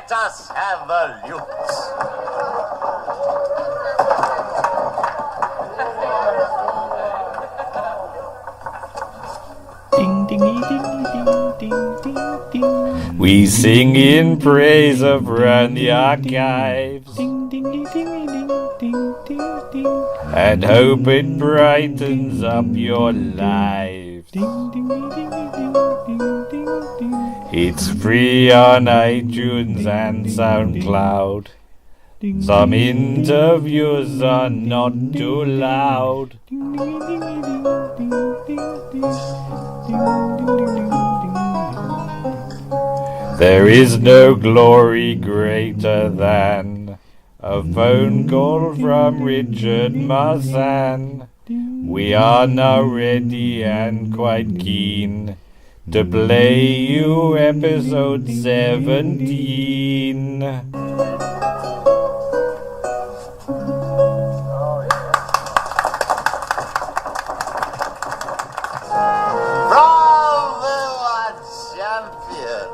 Let us have a lute. Ding, dingy, ding, ding, ding, ding, ding. We sing in praise of Rani Archives Ding, dingy, dingy, ding, ding, ding, ding. and hope it brightens up your lives. Ding, dingy, dingy, ding, ding, ding, ding. It's free on iTunes and SoundCloud. Ding, Some ding, ding, interviews are not too loud. ding, dingy, dingy, ding, ding, ding, ding. Ding, ding, ding, ding, ding. There is no glory greater than a phone call from Richard Marsan. We are now ready and quite keen to play you episode 17. Bravo, our champion.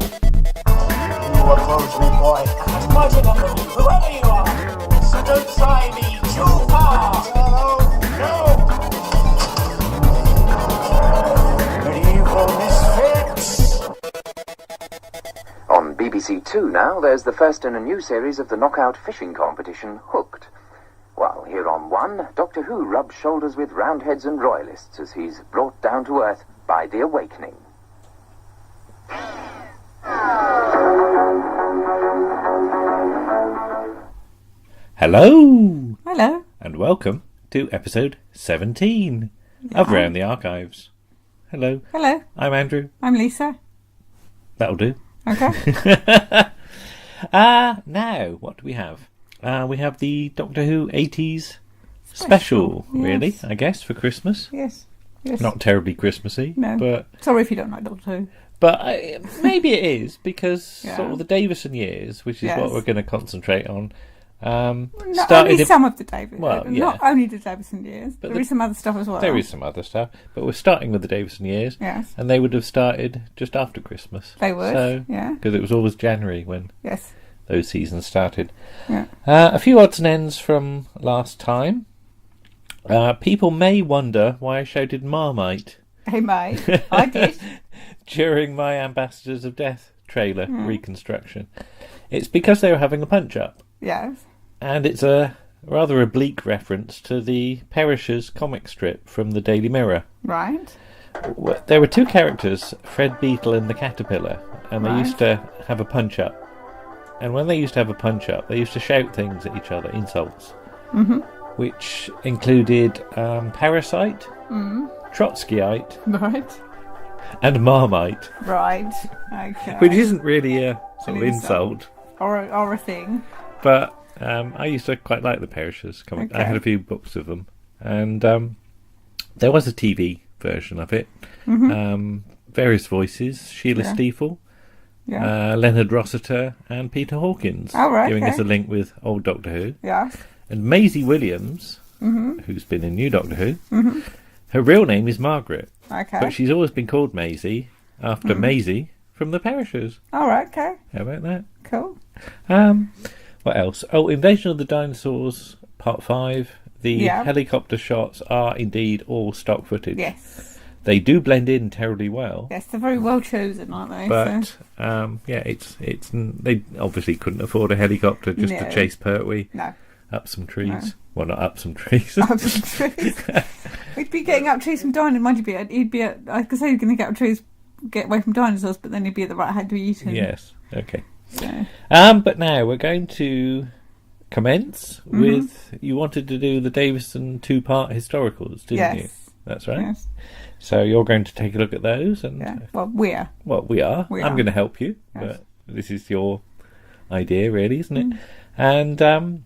You approach me, boy. That's quite enough of you, whoever you are. So don't try me too far. No. Medieval misfits. On BBC Two now, there's the first in a new series of the knockout fishing competition, Hooked. While here on One, Doctor Who rubs shoulders with Roundheads and Royalists as he's brought down to earth by the Awakening. Hello Hello. and welcome to episode 17 of Round the Archives. Hello, Hello. I'm Andrew. I'm Lisa. That'll do. Okay. Now, what do we have? We have the Doctor Who 80s special, really, yes. I guess, for Christmas. Yes. Yes. Not terribly Christmassy, No. but Sorry if you don't like Doctor Who. maybe it is, because Yeah. sort of the Davison years, which is Yes. what we're going to concentrate on, Not started... only some of the David. Well, yeah. Not only the Davison years. But There is some other stuff as well. There is some other stuff, but we're starting with the Davison years, Yes. and they would have started just after Christmas. They would. So, Yeah. because it was always January when Yes. those seasons started. Yeah. A few odds and ends from last time. People may wonder why I shouted Marmite Hey, mate. I did. during my Ambassadors of Death trailer reconstruction. It's because they were having a punch-up, Yes. and it's a rather oblique reference to the Perishers comic strip from the Daily Mirror. Right. There were two characters, Fred Beetle and the Caterpillar, and they Right. used to have a punch-up. And when they used to have a punch-up, they used to shout things at each other, insults, which included Parasite, Trotskyite, Right. and Marmite, Right. Okay. which isn't really a sort of An insult, or a thing. but I used to quite like the Perishers comic. I Okay. had a few books of them, and there was a TV version of it. Various voices, Sheila Yeah. Stiefel, Yeah. Leonard Rossiter and Peter Hawkins, Oh, right, giving us okay. a link with old Doctor Who. Yeah. And Maisie Williams, who's been in New Doctor Who, her real name is Margaret, Okay. but she's always been called Maisie after Maisie from the Perishers. All right. Okay. How about that? Cool. What else? Oh, Invasion of the Dinosaurs, Part 5. The Yeah. helicopter shots are indeed all stock footage. Yes. They do blend in terribly well. Yes. They're very well chosen, aren't they? But yeah, it's they obviously couldn't afford a helicopter just to No. chase Pertwee No. up some trees. No. Well, not up some trees. Up some trees. He'd be getting up trees from dinosaurs. Mind you, he'd be at, I could say he's going to get up trees, get away from dinosaurs, but then he'd be at the right hand to be eaten. Yes. Okay. So, But now we're going to commence with. You wanted to do the Davison 2-part historicals, didn't you? yes. That's right. Yes. So you're going to take a look at those, and Yeah. Well, we're. well, we are. We I'm are. going to help you, Yes. but this is your idea, really, isn't it? And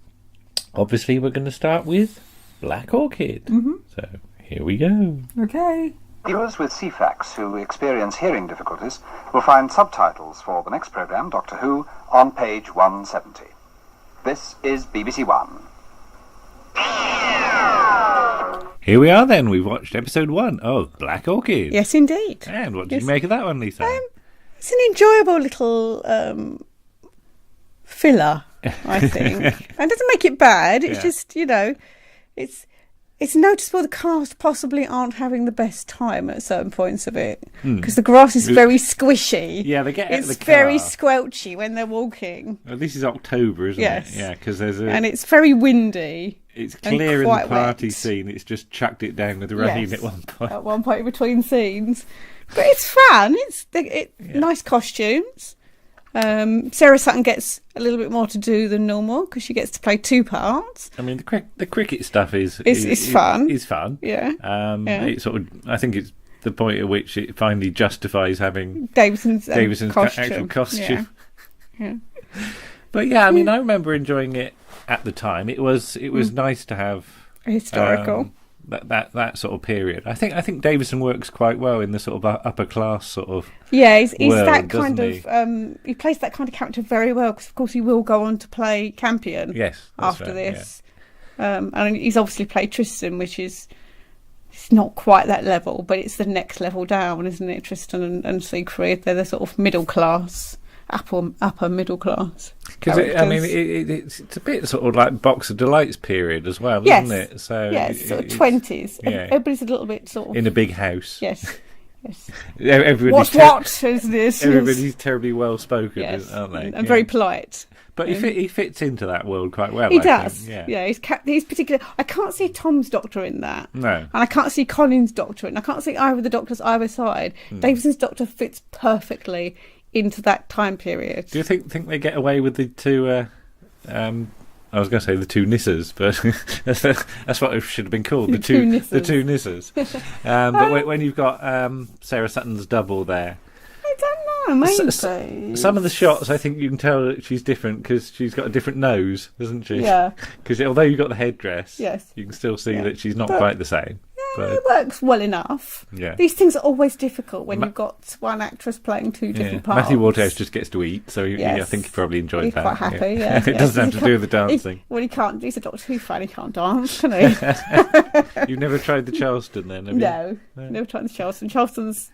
obviously, we're going to start with Black Orchid. So here we go. Okay. Viewers with CFAX who experience hearing difficulties will find subtitles for the next programme, Doctor Who, on page 170. This is BBC One. Here we are then. We've watched episode 1 of Black Orchid. Yes, indeed. And what did you make of that one, Lisa? It's an enjoyable little filler, I think. And it doesn't make it bad. It's just, it's noticeable the cast possibly aren't having the best time at certain points of it. Because the grass is very squishy. Yeah, they get out of the It's car. very squelchy when they're walking. Well, this is October, isn't Yes. it? Yeah, because And it's very windy. it's and clear in the quite party wet. scene. It's just chucked it down with rain Yes. at one point. At one point between scenes. But it's fun. Nice costumes. Sarah Sutton gets a little bit more to do than normal because she gets to play 2 parts. I mean, the cricket stuff is fun. Is fun. Yeah. It sort of, I think it's the point at which it finally justifies having Davison's actual costume. Yeah. But yeah, I mean, I remember enjoying it at the time. It was nice to have Historical. that sort of period. I think Davison works quite well in the sort of upper class sort of. Yeah, he's world, that kind doesn't of. He plays that kind of character very well because, of course, he will go on to play Campion. Yes, that's after right, this, and he's obviously played Tristan, which is. It's not quite that level, but it's the next level down, isn't it? Tristan and Siegfried, they're the sort of middle class, upper middle class. Because it's a bit sort of like Box of Delights period as well, isn't it? So yes, sort of 20s. Yeah. Everybody's a little bit sort of in a big house. Yes. Yes. Everybody's What is this? Everybody's terribly well spoken, Yes, aren't they? and very polite. But he fits into that world quite well. He I does. think. Yeah, he's particular. I can't see Tom's doctor in that. No. And I can't see Colin's doctor in. I can't see either of the doctors either side. Davison's doctor fits perfectly into that time period. Do you think they get away with the two? I was going to say the two Nisses, but that's what it should have been called. The two Nisses. But when you've got Sarah Sutton's double there. I don't know, maybe. Some of the shots, I think you can tell that she's different because she's got a different nose, doesn't she? Yeah. Because although you've got the headdress, Yes. you can still see Yeah. that she's not But- quite the same. But, It works well enough. Yeah. These things are always difficult when you've got one actress playing 2 different parts. Matthew Waterhouse just gets to eat, so I Yes. think he probably enjoyed He's that. quite happy, yeah. It doesn't have to do with the dancing. He can't. He's a Doctor Who fan. He can't dance, can he? You've never tried the Charleston then, have you? No, never tried the Charleston. Charleston's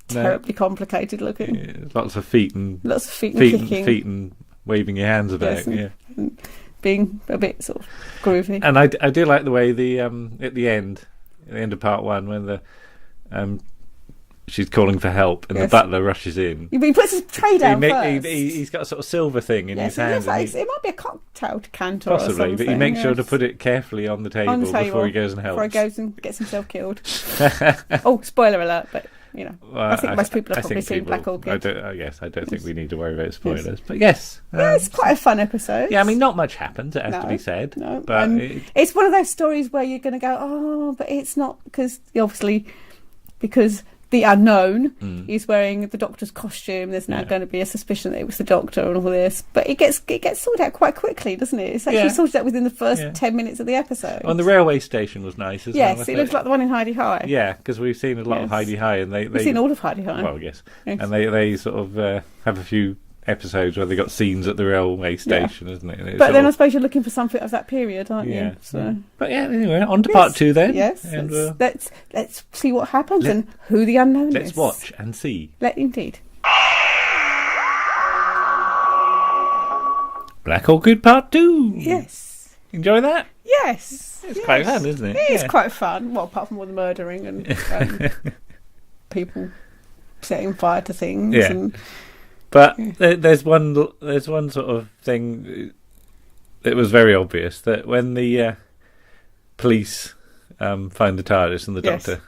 terribly complicated looking. Yeah, lots of feet and Lots of feet and kicking. feet and waving your hands about. Yes, and being a bit sort of groovy. And I do like the way at the end of part 1 when the she's calling for help and the butler rushes in. He puts his tray down first. He's got a sort of silver thing in his hand. It might be a cocktail decanter or Possibly, something. but he makes sure to put it carefully on the table before he goes and helps. Before he goes and gets himself killed. Oh, spoiler alert, but well, I think most people have probably seen Black Orchid. I don't think we need to worry about spoilers. Yes. But yes. It's quite a fun episode. Yeah, I mean, not much happens, it has to be said. No, but it's one of those stories where you're going to go, oh, but it's not, because the unknown is wearing the Doctor's costume. There's now going to be a suspicion that it was the Doctor and all this, but it gets sorted out quite quickly, doesn't it? It's actually sorted out within the first 10 minutes of the episode. And the railway station was nice as well. Yes, it looks like the one in Heidi High. Yeah, because we've seen a lot of Heidi High, and we've seen all of Heidi High. Well, yes, and they sort of have a few episodes where they got scenes at the railway station, isn't it? And but then I suppose you're looking for something of that period, aren't you? So. But yeah, anyway, on to part 2 then. Yes, and let's see what happens and who the unknown is. Let's watch and see. Indeed. Black Orchid Part 2. Yes. Enjoy that? Yes. It's quite fun, isn't it? It is quite fun. Well, apart from all the murdering and people setting fire to things. Yeah. And, but there's one sort of thing that was very obvious, that when the police find the TARDIS and the Doctor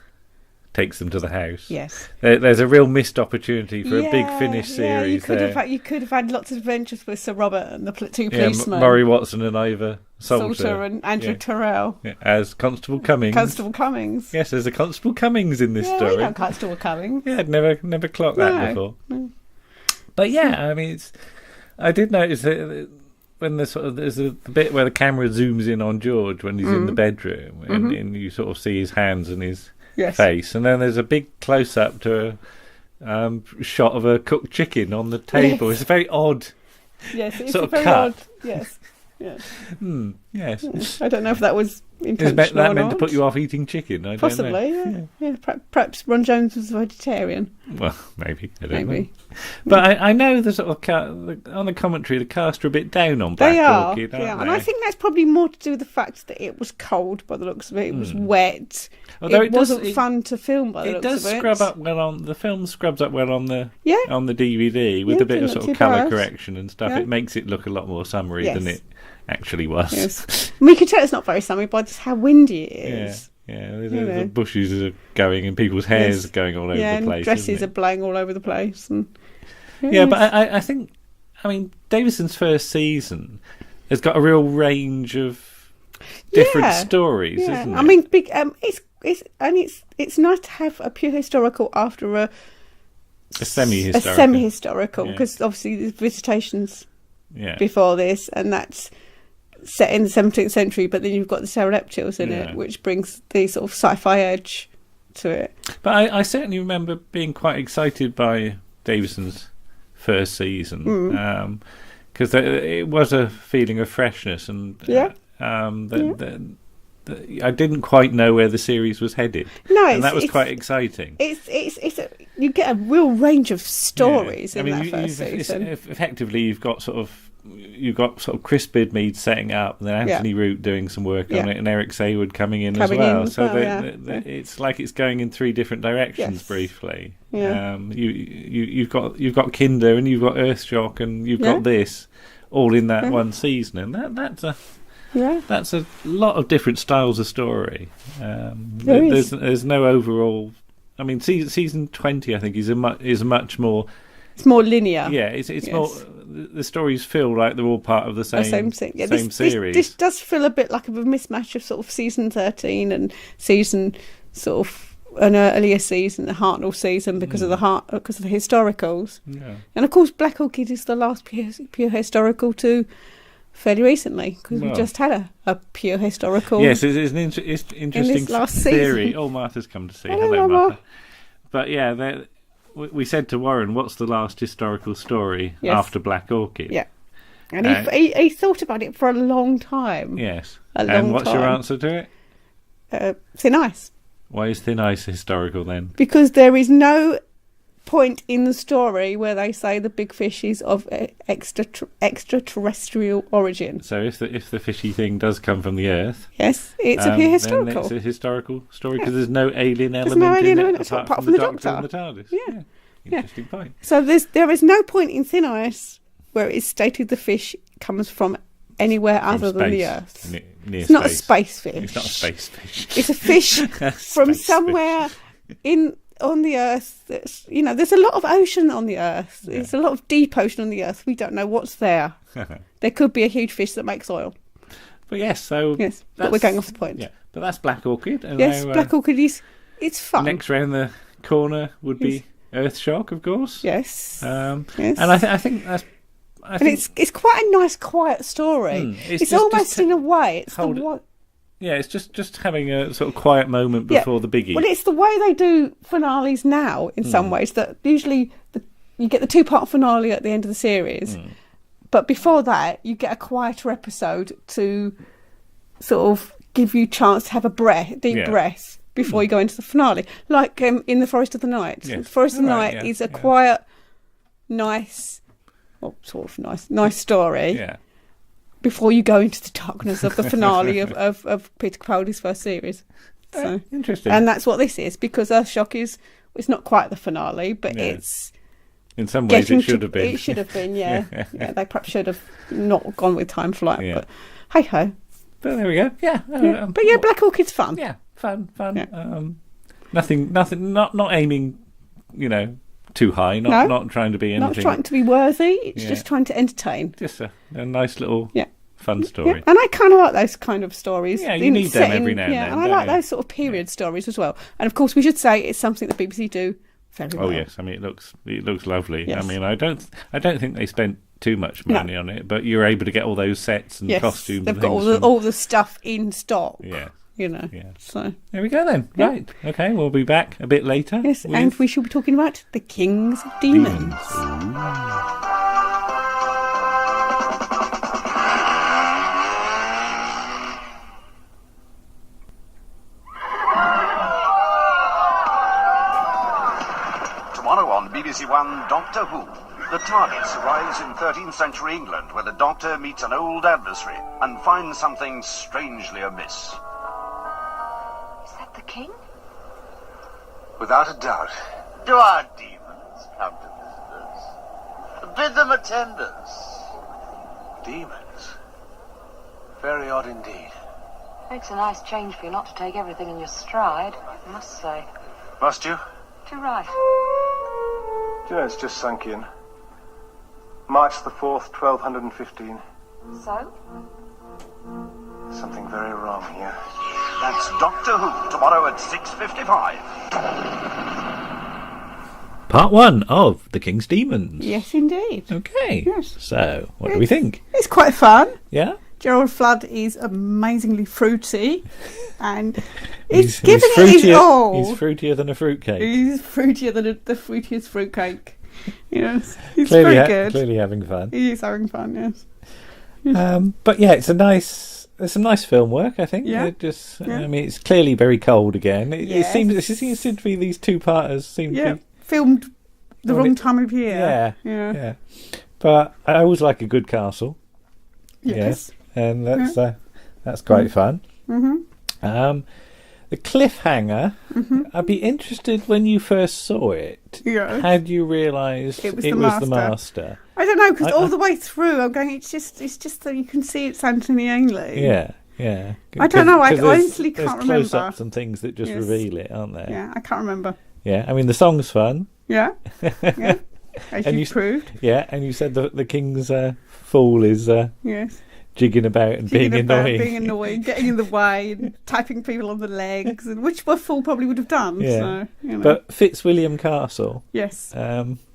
takes them to the house. Yes. There's a real missed opportunity for a big Finnish series there. You could have had lots of adventures with Sir Robert and the 2 policemen. Murray Watson and Ivor Salter and Andrew Terrell. Yeah, as Constable Cummings. Constable Cummings. Yes, there's a Constable Cummings in this story. We know Constable Cummings. Yeah, I'd never clocked that before. No. But yeah, I mean, I did notice that when there's a bit where the camera zooms in on George when he's in the bedroom, and you sort of see his hands and his face, and then there's a big close up to a shot of a cooked chicken on the table. It's a very odd it's sort of very cut. odd. Yes. Yeah. Yes. I don't know if that was intentional Is that or meant not. to put you off eating chicken? I don't Possibly, know. yeah. Perhaps Ron Jones was a vegetarian. Well, maybe. I don't know. Maybe. But I know the sort of on the commentary, the cast are a bit down on Black They are, Orchid, aren't yeah. they? And I think that's probably more to do with the fact that it was cold by the looks of it. It was wet. Although it wasn't fun to film by the It looks does of it. scrub up well on the film. Scrubs up well on the Yeah. on the DVD with Yeah, a bit of didn't sort look of too colour bad. correction and stuff. Yeah. It makes it look a lot more summery Yes. than it actually was. Yes. And we can tell it's not very summery by just how windy it Yeah. is. Yeah, You the know. bushes are going and people's hair's Yes. going all over Yeah, the and place. dresses isn't are it? blowing all over the place. And Yeah, but I think, Davison's first season has got a real range of different stories, isn't it? I mean, it's nice to have a pure historical after a semi-historical. semi-historical, Yeah. because obviously there's visitations Yeah. before this, and that's set in the 17th century, but then you've got the pterodactyls in Yeah. it, which brings the sort of sci-fi edge to it. But I certainly remember being quite excited by Davison's first season because it was a feeling of freshness and I didn't quite know where the series was headed. No, and that was quite exciting. You get a real range of stories Yeah. in that first season. Effectively, you've got sort of Chris Bidmead setting up, and then Anthony Root doing some work on it, and Eric Saywood coming in as well. It's like it's going in three different directions briefly. Yeah. You've got Kinder and you've got Earthshock and you've got this all in that one season, and that's a lot of different styles of story. There's no overall. I mean, season 20, I think, is much more. It's more linear. Yeah, it's more. The stories feel like they're all part of the same thing. Yeah, same series. This does feel a bit like a mismatch of sort of season 13 and season sort of an earlier season, the Hartnell season, because of the historicals. Yeah. And of course, Black Orchid is the last pure historical to fairly recently, because we just had a pure historical. Yes, it's an interesting last theory. season. Oh, Martha's come to see. Hello, Hello, Mama. Martha. But yeah, we said to Warren, what's the last historical story after Black Orchid? Yeah. And he thought about it for a long time. Yes. And what's your answer to it? Thin Ice. Why is Thin Ice historical then? Because there is no point in the story where they say the big fish is of extraterrestrial origin. So if the fishy thing does come from the Earth, yes, it's a pure historical. Then it's a historical story because there's no alien element no alien in element it apart apart from the from the Doctor and the Doctor. TARDIS. Yeah. Interesting point. So there is no point in Thin Ice where it's stated the fish comes from anywhere other than the Earth. Near It's not a space fish. It's not a space fish. It's a fish from Space somewhere on the Earth. There's a lot of ocean on the Earth. There's a lot of deep ocean on the Earth. We don't know what's there. There could be a huge fish that makes oil. But but we're going off the point. Yeah, but that's Black Orchid. And yes, now, Black Orchid it's fun. Next round the corner would be Earthshock, of course. Yes. And I think that's. It's quite a nice, quiet story. It's almost in a way. It's it's just having a sort of quiet moment before the biggie. Well, it's the way they do finales now. In some ways, that usually you get the 2-part finale at the end of the series, but before that, you get a quieter episode to sort of give you a chance to have a deep breath before you go into the finale, like in The Forest of the Night. Yes. The Forest of the Night is a quiet, nice. Well, sort of nice story. Yeah. Before you go into the darkness of the finale of Peter Capaldi's first series. So interesting. And that's what this is, because Earthshock it's not quite the finale, but it's in some ways it should have been. It should have been, yeah. They perhaps should have not gone with Time Flight, Yeah. but hey ho. But there we go. Yeah. But Black Orchid's fun. Yeah, fun. Yeah. Nothing. Not aiming, too high. Not trying to be anything. Not trying to be worthy. It's just trying to entertain. Just a nice little fun story. Yeah. And I kind of like those kind of stories. Yeah, you need them every now and then. Yeah, and I like those sort of period stories as well. And of course, we should say it's something that BBC do very well. Oh yes, I mean it looks lovely. Yes. I mean I don't think they spent too much money on it, but you're able to get all those sets and costumes. They've and got things all the stuff in stock. Yeah. Yeah. So there we go then. Yeah. Right. Okay, we'll be back a bit later. Yes, and we shall be talking about the Kings of Demons. Tomorrow on BBC One, Doctor Who. The TARDIS arrives in 13th century England, where the Doctor meets an old adversary and finds something strangely amiss. Is that the king? Without a doubt. Do our demons come to visit us? Bid them attend us. Demons? Very odd indeed. Makes a nice change for you not to take everything in your stride, I must say. Must you? Too right. Do you know, it's just sunk in. March the 4th, 1215. So? Something very wrong here. That's Doctor Who, tomorrow at 6:55. Part 1 of The King's Demons. Yes, indeed. Okay. Yes. So, what do we think? It's quite fun. Yeah? Gerald Flood is amazingly fruity, and it's He's giving it his all. He's fruitier than a fruitcake. He's fruitier than the fruitiest fruitcake. Yes, he's very good. Clearly having fun. He is having fun, yes. But yeah, there's some nice film work, I think. Yeah. I mean, it's clearly very cold again. It Yes. seems to be these two-parters seem to be... Filmed the wrong time of year. Yeah. But I always like a good castle. Yes. And that's quite fun. Mm-hmm. The cliffhanger, I'd be interested when you first saw it. Yeah. Had you realised it was the master? I don't know, because all the way through I'm going, it's just that you can see it's Anthony Ainley. Yeah. I don't know, I honestly there's can't remember. close-ups and things that just reveal it, aren't there? Yeah, I can't remember. Yeah, I mean, the song's fun. Yeah. As And you you proved. Yeah, and you said the king's fool is Yes. jigging about and being annoying. Getting in the way, and tapping people on the legs, and which a fool probably would have done. Yeah. So, you know. But Fitzwilliam Castle. Yes.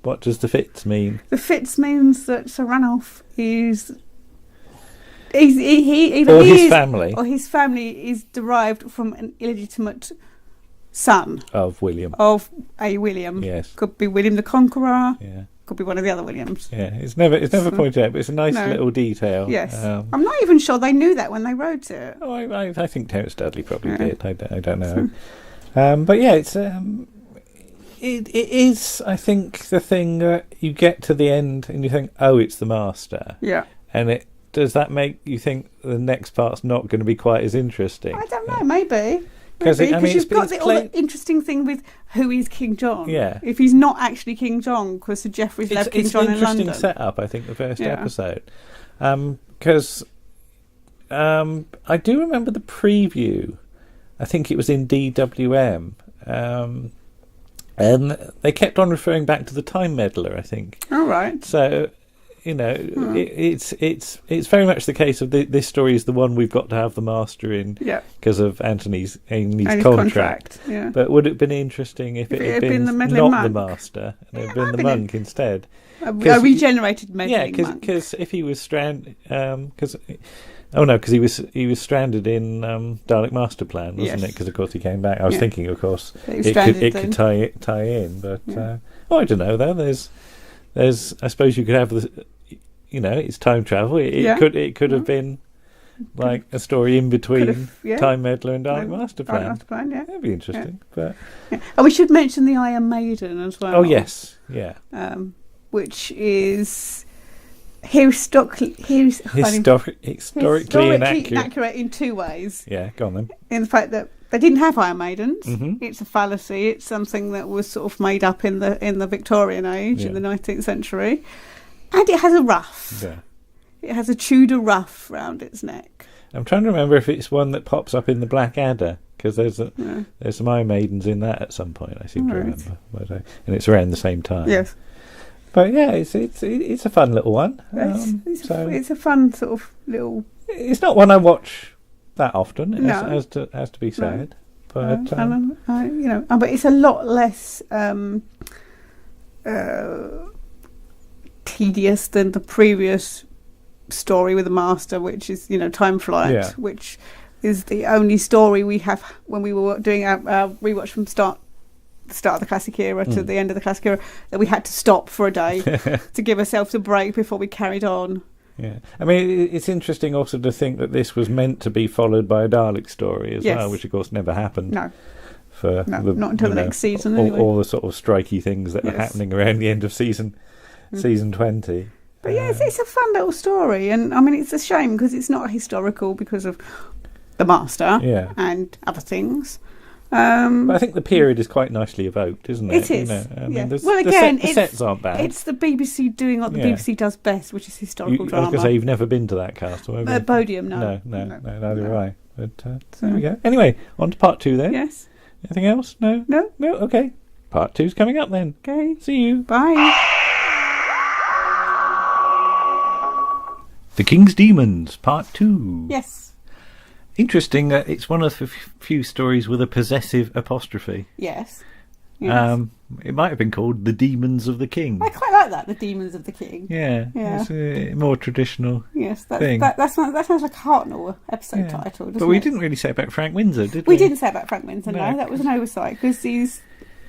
What does the Fitz mean? The Fitz means that Sir Ranulph is... His family. Or his family is derived from an illegitimate son Of William. of a William. Yes. Could be William the Conqueror. Yeah. Could be one of the other Williams. Yeah, it's never pointed out, but it's a nice little detail. Yes. Um, I'm not even sure they knew that when they wrote it. I think Terence Dudley probably did. I don't know. But yeah, it's it is. I think the thing that you get to the end and you think, oh, it's the master. Yeah. And does that make you think the next part's not going to be quite as interesting? I don't know. Maybe. Because you've got all the interesting thing with who is King John. Yeah. If he's not actually King John, because Sir Geoffrey's left King John in London. It's an interesting setup, I think, the first episode. Because I do remember the preview. I think it was in DWM. And they kept on referring back to the Time Meddler, I think. All right. So... it's very much the case of this story is the one we've got to have the master in because of Anthony's contract. Yeah. But would it have been interesting if it had been the not meddling monk? the master and it had been the monk instead? A regenerated meddling monk. because if he was stranded, because he was stranded in Dalek Master Plan, wasn't it? Because of course he came back. I was thinking, of course, it could tie in, but I don't know though. There's I suppose you could have the. It's time travel. It could have been like a story in between Time Meddler and Dalek Master Plan. That'd be interesting. But and we should mention the Iron Maiden as well. Oh yes, yeah. Which is historically inaccurate in two ways. Yeah, go on then. In the fact that they didn't have Iron Maidens. Mm-hmm. It's a fallacy. It's something that was sort of made up in the Victorian age, in the 19th century. And it has a ruff. Yeah. It has a Tudor ruff round its neck. I'm trying to remember if it's one that pops up in the Black Adder, because there's some Iron Maidens in that at some point. I seem to remember, and it's around the same time. Yes, but yeah, it's a fun little one. It's a fun sort of little. It's not one I watch that often. Has to be said, but but it's a lot less. Tedious than the previous story with the master, which is Time Flight, which is the only story we have when we were doing our rewatch from the start of the classic era to the end of the classic era, that we had to stop for a day to give ourselves a break before we carried on. Yeah, I mean, it's interesting also to think that this was meant to be followed by a Dalek story as well, which of course never happened. No. for No, not until the next season, anyway. all the sort of strikey things that are Yes. happening around the end of season 20. But yeah, it's a fun little story, and I mean, it's a shame because it's not historical because of the Master and other things. But I think the period is quite nicely evoked, isn't it? It is. I mean, Well, again, the sets aren't bad. It's the BBC doing what the BBC does best, which is historical I was drama. going to say, you've never been to that castle, have you? Bodiam, no. No, neither have I. But there we go. Anyway, on to part 2 then. Yes. Anything else? No? No. Okay. Part 2's coming up then. Okay. See you. Bye. The King's Demons, Part 2. Yes. Interesting that it's one of the few stories with a possessive apostrophe. Yes. It might have been called The Demons of the King. I quite like that, The Demons of the King. Yeah. It's a more traditional thing. That sounds like a Hartnell episode title, doesn't But we it? didn't really say about Frank Windsor, did we? We didn't say about Frank Windsor, no. That was an oversight, because he's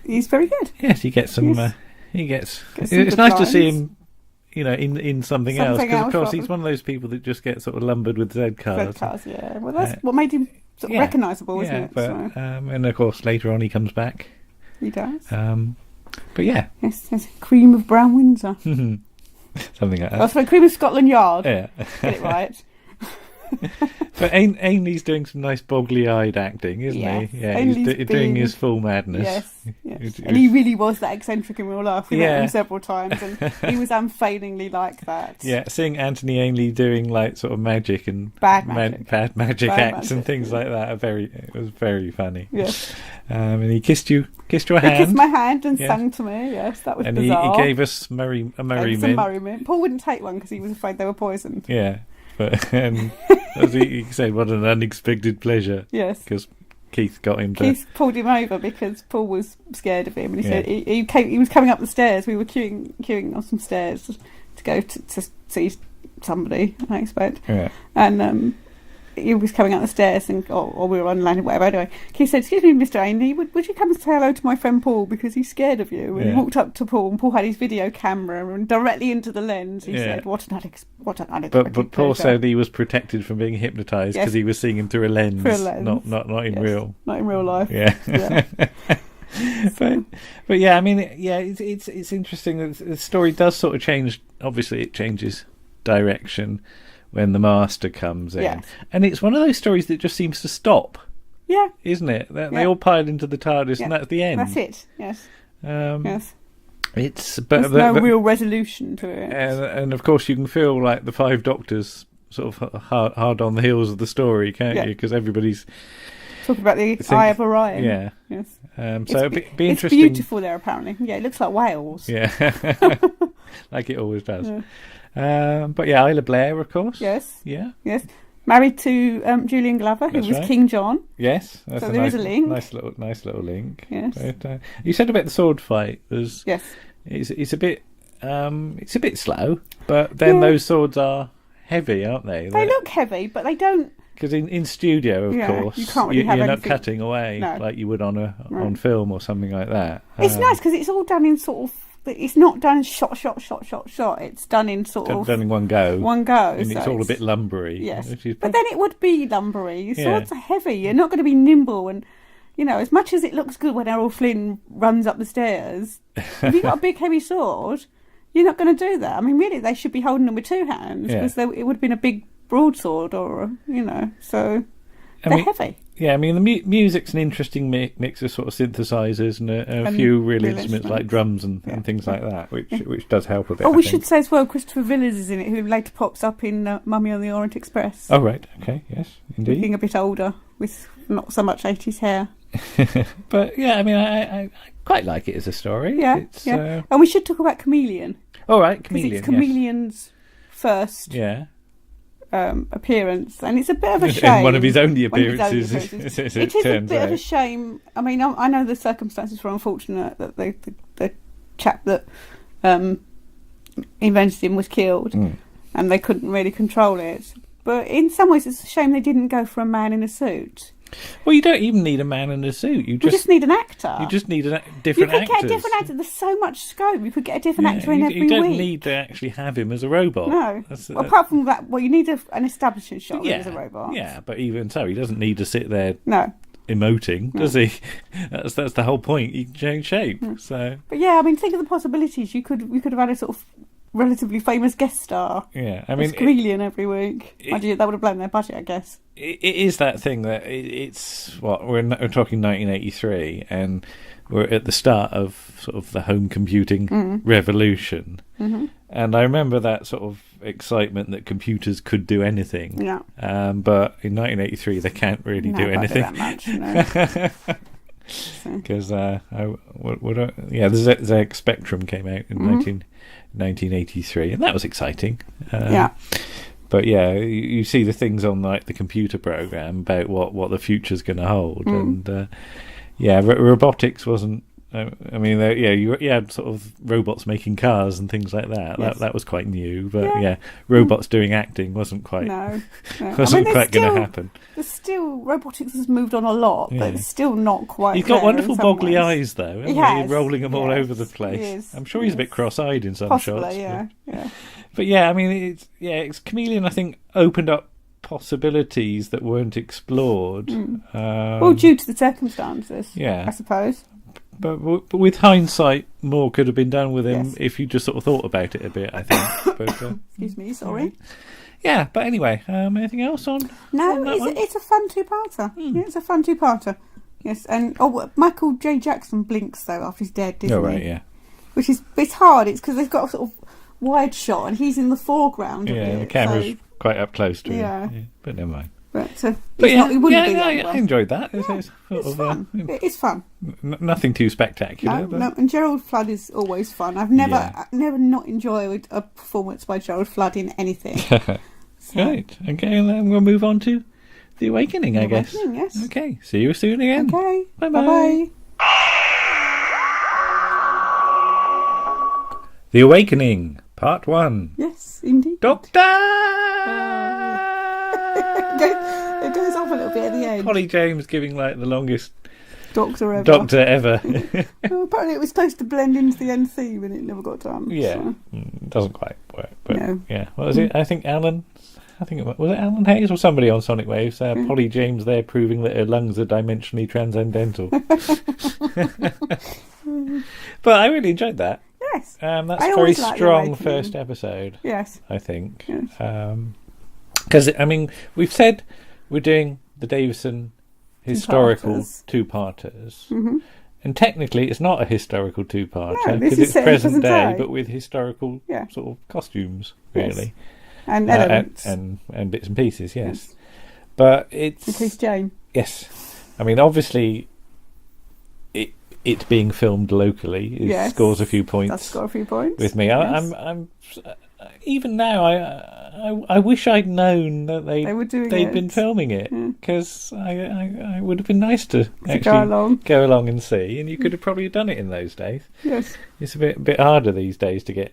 very good. Yes, he gets some... he gets some it's good nice to lines. see him, in something else, because of course rather. he's one of those people that just get sort of lumbered with Z cars. Red cars, yeah. Well, that's what made him sort of recognisable, isn't it? But, So, and of course later on he comes back. he does. But yeah. Yes, there's cream of Brown Windsor. Something like that. Oh, sorry, cream of Scotland Yard. Yeah. Get it right. But Ainley's doing some nice boggly-eyed acting, isn't he? Yeah, he's doing his full madness. Yes. And he really was that eccentric in real life. We met him several times, and he was unfailingly like that. Yeah, seeing Anthony Ainley doing like sort of magic and bad magic acts and things like that it was very funny. Yes. And he kissed your He hand. kissed my hand and sang to me. Yes, that was and bizarre. he gave us a Murray mint. Paul wouldn't take one because he was afraid they were poisoned. Yeah. But as he said, what an unexpected pleasure. Yes. Because Keith pulled him over because Paul was scared of him, and he said he was coming up the stairs. We were queuing on some stairs to go to see somebody, I expect. Yeah. And he was coming up the stairs, or we were on the landing, whatever. Anyway, Keith said, "Excuse me, Mr. Ainley, would you come and say hello to my friend Paul because he's scared of you?" And he walked up to Paul, and Paul had his video camera, and directly into the lens, he said, "What an unexpected But Paul said he was protected from being hypnotised because he was seeing him through a lens, not in real, not in real life." Yeah. but yeah, I mean, it's interesting that the story does sort of change. Obviously, it changes direction when the Master comes in, and it's one of those stories that just seems to stop. Yeah, isn't it? They all pile into the TARDIS, and that's the end. That's it. Yes. Yes. There's no real resolution to it, and of course you can feel like the Five Doctors sort of hard on the heels of the story, can't you? Because everybody's talking about the Eye of Orion. Yeah. Yes. So it'd be interesting. It's beautiful there, apparently. Yeah, it looks like Wales. Yeah. Like it always does. Yeah. But yeah, Isla Blair, of course. Yes. Yeah. Yes. Married to Julian Glover, who was King John. Yes. So there is a link. Nice little link. Yes. But, you said about the sword fight. Yes. It's a bit slow, but then those swords are heavy, aren't they? They look heavy, but they don't. Because in studio, of course, you can't really have you're anything. not cutting away like you would on film or something like that. It's nice because it's all done in sort of. It's not done shot. It's done in sort of done in one go. And it's all a bit lumbery. Yes, but then it would be lumbery. Swords are heavy. You're not going to be nimble, and as much as it looks good when Errol Flynn runs up the stairs, if you've got a big heavy sword, you're not going to do that. I mean, really, they should be holding them with two hands because it would have been a big broadsword, or so they're heavy. Yeah, I mean, the music's an interesting mix of sort of synthesizers and a few real instruments like drums and things like that, which does help a bit. We should say as well, Christopher Villiers is in it, who later pops up in Mummy on the Orient Express. Oh, right. Okay, yes, indeed. Looking a bit older, with not so much 80s hair. But, yeah, I mean, I quite like it as a story. Yeah, and we should talk about Chameleon. All right, Chameleon, because it's Chameleon's first... Yeah. Appearance, and it's a bit of a shame. And one of his only appearances. It is a bit of a shame. I mean, I know the circumstances were unfortunate that the chap that invented him was killed, and they couldn't really control it. But in some ways, it's a shame they didn't go for a man in a suit. Well, you don't even need a man in a suit. You just need an actor. You just need different actors. You could get a different actor. There's so much scope. You could get a different actor in every week. You don't need to actually have him as a robot. No. Apart from that, you need an establishing shot as a robot. Yeah, but even so, he doesn't need to sit there. No. emoting, does he? That's the whole point. He can change shape. So, but yeah, I mean, think of the possibilities. You could have had a sort of relatively famous guest star. Yeah, I mean, chameleon every week. That would have blown their budget, I guess. It is that thing that it's what we're talking 1983, and we're at the start of sort of the home computing revolution. Mm-hmm. And I remember that sort of excitement that computers could do anything. Yeah. But in 1983, they can't really do anything. Not that much, no. Because the ZX Spectrum came out in 1983, and that was exciting. But yeah, you see the things on like the computer program about what the future's going to hold, and robotics wasn't. I mean, you had sort of robots making cars and things like that. Yes. That was quite new, but robots doing acting wasn't quite wasn't quite going to happen. There's still robotics has moved on a lot, but it's still not quite. He's got there wonderful in some boggly ways. eyes, though. He has, rolling them all over the place. I'm sure he's a bit cross-eyed in some shots. Yeah. But yeah, I mean, it's Chameleon. I think opened up possibilities that weren't explored. Well, due to the circumstances. Yeah, I suppose. But with hindsight, more could have been done with him if you just sort of thought about it a bit, I think. But, excuse me, sorry. Yeah, but anyway, anything else on? No, on it's a fun two-parter. Yeah, it's a fun two-parter. Yes, and Michael J. Jackson blinks though after he's dead, doesn't he? Oh right, yeah. Which is it's hard. It's because they've got a sort of wide shot, and he's in the foreground. Yeah, the camera's quite up close to him. Yeah, but never mind. But he wouldn't be I enjoyed that. It's fun. It is fun. Nothing too spectacular. No, and Gerald Flood is always fun. I've never not enjoyed a performance by Gerald Flood in anything. Right. Okay, and then we'll move on to The Awakening, I guess. Yes. Okay. See you soon again. Okay. Bye-bye. The Awakening, Part 1. Yes, indeed. Doctor! It goes off a little bit at the end. Polly James giving like the longest Doctor ever. Well, apparently it was supposed to blend into the end theme and it never got done. Yeah, so. It doesn't quite work. But no. Yeah, what was it? I think Alan Alan Hayes or somebody on Sonic Waves? Polly James there proving that her lungs are dimensionally transcendental. But I really enjoyed that. Yes. That's a very strong first episode. Yes. I think. Yes. Because, I mean, we've said we're doing the Davison historical two-parters. Mm-hmm. And technically, it's not a historical two-parter because it's present day, but with historical sort of costumes, really. Yes. And elements. And bits and pieces, yes. But it's... Includes Jane. Yes. I mean, obviously, it being filmed locally scores a few points. Does score a few points. With me. Yes. I'm even now, I wish I'd known that they'd been filming it, because I would have been nice to actually go along and see, and you could have probably done it in those days. Yes, it's a bit harder these days to get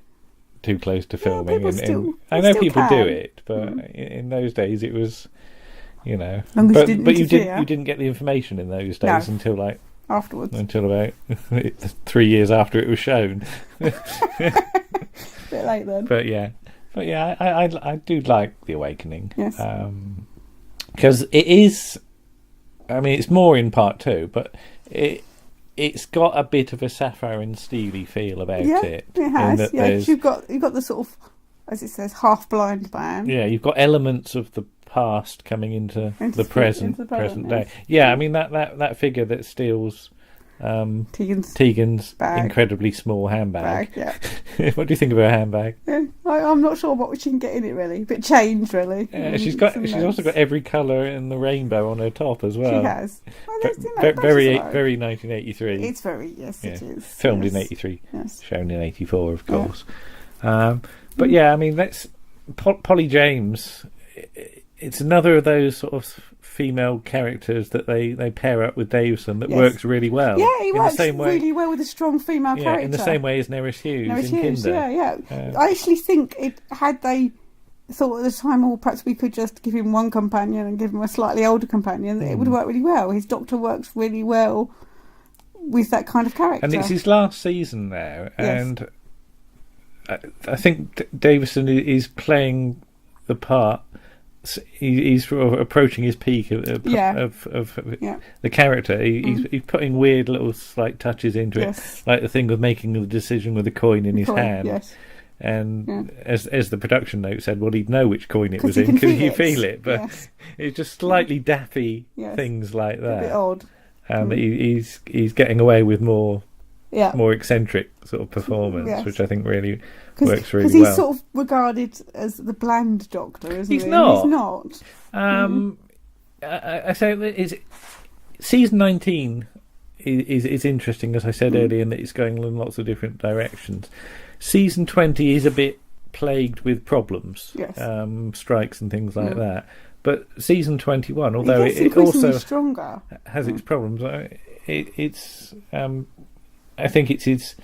too close to filming. I know people do it, but in those days it was, but you didn't get the information in those days until like afterwards, until about 3 years after it was shown. Bit late then. But yeah, I do like The Awakening. Yes. Because it is. I mean, it's more in part 2, but it's got a bit of a Sapphire and Steely feel about it. It has. Yeah, you've got the sort of, as it says, half-blind man. Yeah, you've got elements of the past coming into the present day. Yeah, I mean that figure that steals Tegan's incredibly small handbag. What do you think of her handbag? Yeah, I'm not sure what she can get in it really. A bit changed really. Yeah, she's also got every colour in the rainbow on her top as well. She has. Very 1983. It's very it is. Filmed in 83, shown in 84, of course. But yeah, I mean that's Polly James. It's another of those sort of female characters that they pair up with Davison that works really well. Yeah, he works really well with a strong female character. In the same way as Nerys Hughes in Kinder. I actually think had they thought at the time, perhaps we could just give him one companion and give him a slightly older companion, it would work really well. His Doctor works really well with that kind of character. And it's his last season now, and I think Davison is playing the part he's sort of approaching his peak of the character. He's putting weird little slight touches into it, like the thing with making the decision with the coin in his hand. Yes. And as the production note said, well, he'd know which coin it was in because you feel it. But it's just slightly daffy things like that. A bit odd. He's getting away with more eccentric sort of performance, which I think really works really well. Because he's sort of regarded as the bland Doctor, isn't he? He's not. He's not. I say it's season 19 is interesting, as I said earlier, in that it's going in lots of different directions. Season 20 is a bit plagued with problems, strikes and things like that. But season 21, although it also stronger. Has its problems, it's I think it's his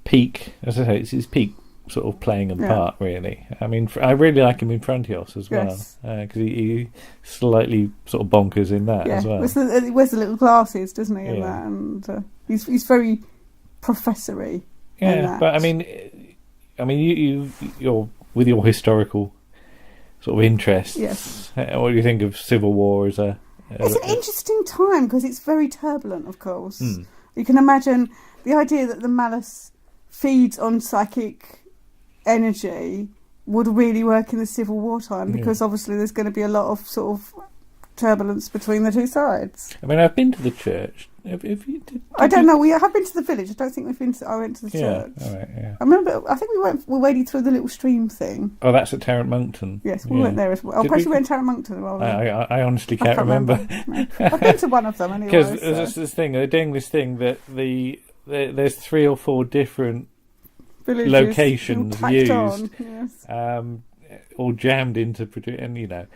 peak. As I say, it's his peak sort of playing a part, really. I mean, I really like him in Frontios as well, because he slightly sort of bonkers in that as well. He wears the little glasses, doesn't he? In that, and he's very professory. Yeah, but I mean, you're with your historical sort of interests. Yes. What do you think of Civil War as a? It's an interesting time because it's very turbulent. Of course, you can imagine the idea that the malice feeds on psychic energy would really work in the Civil War time because obviously there's going to be a lot of sort of turbulence between the two sides. I mean, I've been to the church. Have you, I don't know. We have been to the village. I don't think we've been to. I went to the church. All right, yeah. I remember. I think we waded through the little stream thing. Oh, that's at Tarrant Monkton. Yes, we went there as well. Perhaps we went to Tarrant Monkton as well. I honestly can't remember. No. I've been to one of them anyway. Because there's this thing. They're doing this thing that there's 3 or 4 different villages locations used, all jammed into, and you know.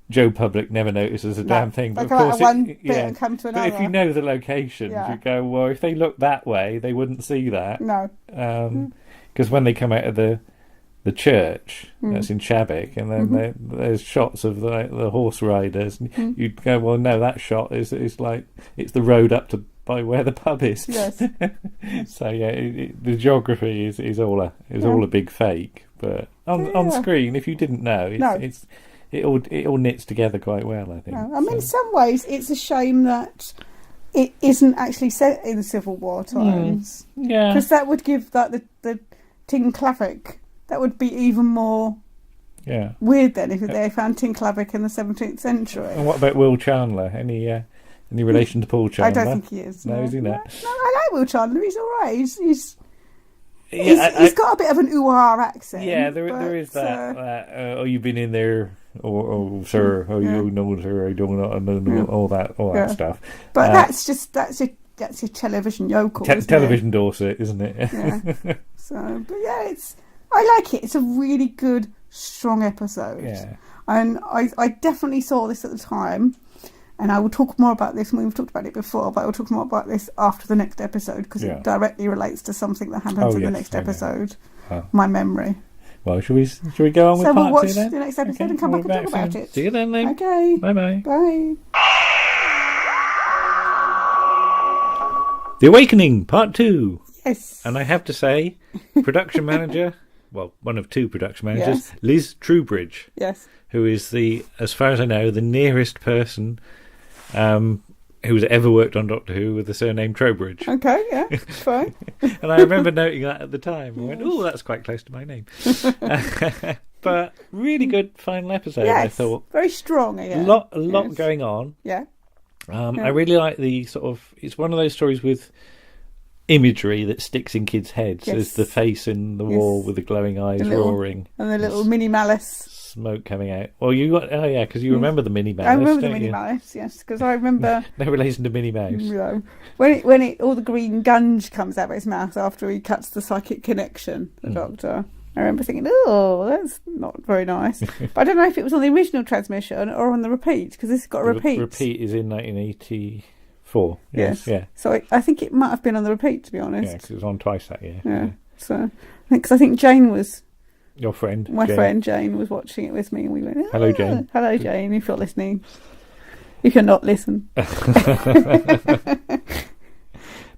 Joe Public never notices a damn thing. But of course, one bit and come to another. But if you know the locations, you go, well, if they look that way, they wouldn't see that. No. Because when they come out of the church, that's in Chabwick, and then there's shots of the horse riders, and you'd go, well, no, that shot is like it's the road up to by where the pub is. Yes. So the geography is all a big fake, but on screen, if you didn't know, it all knits together quite well, I think. No, I mean, in some ways, it's a shame that it isn't actually set in the Civil War times. Yeah. Because that would give the Tinclavic, that would be even more weird then if they found Tinclavic in the 17th century. And what about Will Chandler? Any relation to Paul Chandler? I don't think he is. No, is he not? No, I like Will Chandler. He's all right. He's got a bit of an ooh-ah accent. Yeah, there is that. Oh, you've been in there, or sir, you know, sir, I don't know, all that stuff. But that's your television yokel. Television Dorset, isn't it? Yeah. So, but yeah, I like it. It's a really good, strong episode. Yeah. And I definitely saw this at the time. And I will talk more about this, and we've talked about it before, but I will talk more about this after the next episode, because it directly relates to something that happens in the next episode. My memory. Well, should we go on with part 2 then? So we'll watch the next episode and come back and talk about it. See you then, Lee. Okay. Bye-bye. Bye. The Awakening, part 2. Yes. And I have to say, production manager, well, one of 2 production managers, Liz Trubridge. Yes. Who is as far as I know, the nearest person who's ever worked on Doctor Who with the surname Trowbridge. Okay, yeah, fine. And I remember noting that at the time. I went, oh, that's quite close to my name. But really good final episode, I thought. Very strong again. A lot going on. Yeah. I really like the sort of, it's one of those stories with imagery that sticks in kids' heads. Yes. There's the face in the wall with the glowing eyes roaring. And the little mini malice. Smoke coming out. Well, you got because you remember the Minnie Mouse. I remember the Minnie Mouse, yes, because I remember. No relation to Minnie Mouse. No, when all the green gunge comes out of his mouth after he cuts the psychic connection, the Doctor. I remember thinking, oh, that's not very nice. But I don't know if it was on the original transmission or on the repeat, because this has got a repeat. Repeat is in 1984. Yes. Yeah. So I think it might have been on the repeat, to be honest. Yeah, because it was on twice that year. Yeah. So I think Jane was. Your friend. My friend Jane was watching it with me, and we went, hello, Jane. Hello, Jane, if you're listening. You cannot listen. But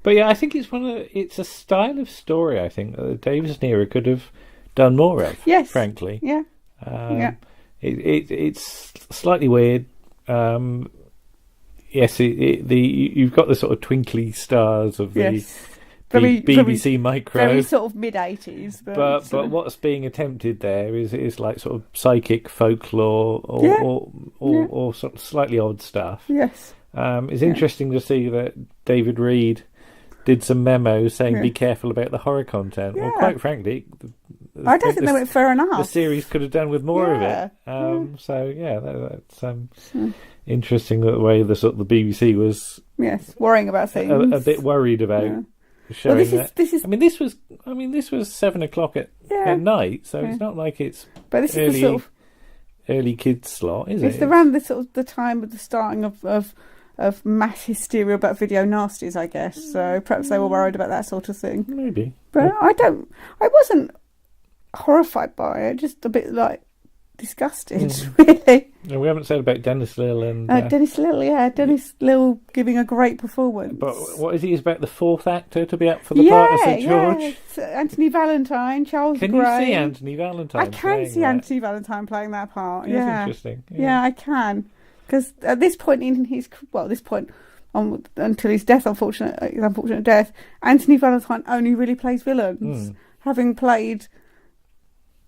yeah, I think it's a style of story, I think, that the Davison era could have done more of. Yes. Frankly. Yeah. It's slightly weird. Yes, you've got the sort of twinkly stars of the BBC Micro, very sort of mid-80s. But what's being attempted there is like sort of psychic folklore or sort of slightly odd stuff. Yes. It's interesting to see that David Reed did some memos saying be careful about the horror content. Well, quite frankly, I don't think they went fair enough. The series could have done with more of it. So that's interesting that the way the BBC was worrying about things, a bit worried about showing that. This was 7:00 at night, so it's not like it's this early, is the sort of early kids slot, is it? It's around the sort of the time of the starting of mass hysteria about video nasties, I guess. So perhaps they were worried about that sort of thing. Maybe, but I wasn't horrified by it. Just a bit like disgusted, really. And we haven't said about Dennis Lill and Dennis Lill, Dennis Lill giving a great performance. But what is he? He's about the fourth actor to be up for the part of St George. Anthony Valentine, Charles Gray. Can you see Anthony Valentine? I can see Anthony Valentine playing that part. That's interesting. Yeah, I can, because at this point in his until his death, unfortunate death, Anthony Valentine only really plays villains, having played.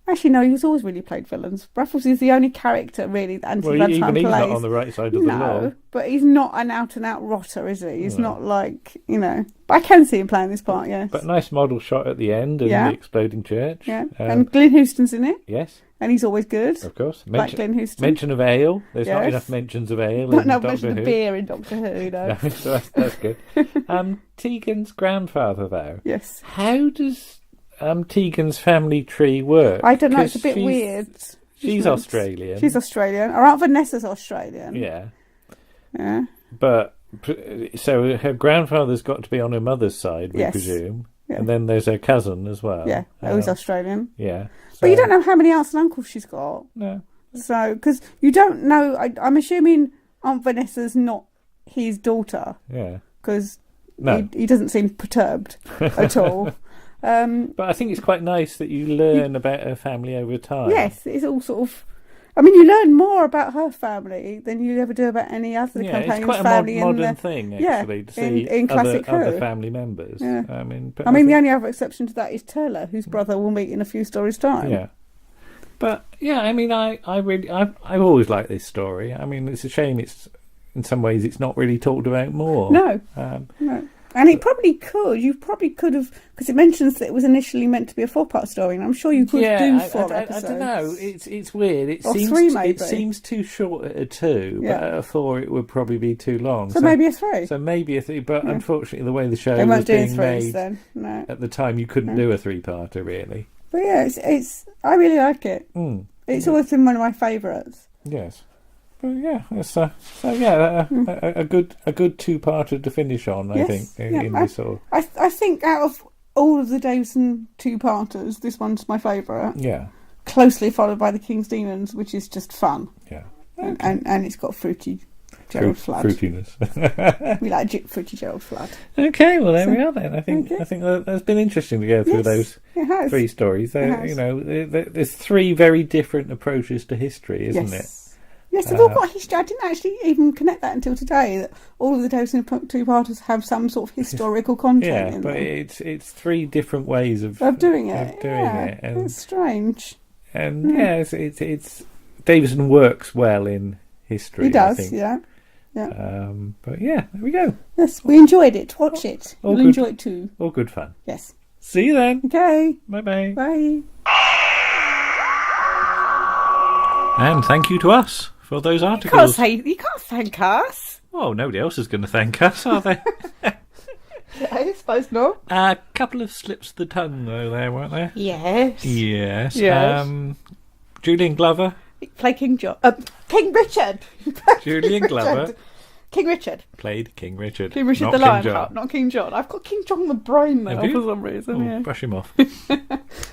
Actually, no, he's always really played villains. Raffles is the only character, really, that Anthony Valentine plays. He's not on the right side of the law. No, but he's not an out-and-out rotter, is he? He's not like, But I can see him playing this part, yes. But nice model shot at the end of the exploding church. Yeah, and Glyn Houston's in it. Yes. And he's always good. Of course. Like Glyn Houston. Mention of ale. There's not enough mentions of ale in Doctor mention Who. of beer in Doctor Who, no. So that's good. Tegan's grandfather, though. Yes. How does Tegan's family tree work? I don't know, it's a bit weird. She's Australian. She's Australian. Our Aunt Vanessa's Australian. Yeah. Yeah. But, so her grandfather's got to be on her mother's side, we presume. Yeah. And then there's her cousin as well. Yeah, who's Australian. Yeah. So, but you don't know how many aunts and uncles she's got. No. So, because you don't know, I'm assuming Aunt Vanessa's not his daughter. Yeah. Because he doesn't seem perturbed at all. But I think it's quite nice that you learn about her family over time. Yes, it's all sort of. I mean, you learn more about her family than you ever do about any other companion's it's quite family. A modern thing, actually, to see in classic other family members. Yeah. I mean, the only other exception to that is Turler, whose brother we'll meet in a few stories' time. Yeah. But I mean, I've always liked this story. I mean, it's a shame. It's in some ways it's not really talked about more. No. No. And it probably could. You probably could have, because it mentions that it was initially meant to be a 4-part story, and I'm sure you could do 4 episodes. I don't know. It's weird. It or seems 3, maybe. It seems too short at a 2, but at a 4 it would probably be too long. So maybe a 3. So maybe a 3, but unfortunately the way the show was being 3s made then. No. at the time, you couldn't do a 3-parter really. But yeah, it's I really like it. It's always been one of my favourites. Yes. But yeah, it's, a good 2-parter to finish on. I think in this sort of. I think out of all of the Davison 2-parters, this one's my favourite. Yeah. Closely followed by The King's Demons, which is just fun. Yeah. And it's got fruity Gerald Flood. Fruitiness. We like fruity Gerald Flood. Okay, well there we are then. I think that's been interesting to go through those 3 stories. There's 3 very different approaches to history, isn't it? Yes, they've all got history. I didn't actually even connect that until today, that all of the Davison 2-parters have some sort of historical content in but them. it's 3 different ways of doing it. And it's strange. And it's Davison works well in history. He does, I think. yeah. But yeah, there we go. Yes, we enjoyed it. Watch it. You'll enjoy it too. All good fun. Yes. See you then. Okay. Bye-bye. Bye. And thank you to us for those articles. You can't thank us. Well, nobody else is going to thank us, are they? I suppose not. A couple of slips of the tongue, though, there, weren't there? Yes. Yes. Julian Glover. Play King John. King Richard. Julian Glover. King Richard. Played King Richard. King Richard not the King Lionheart, John. not King John. I've got King John on the brain now for some reason. Brush him off.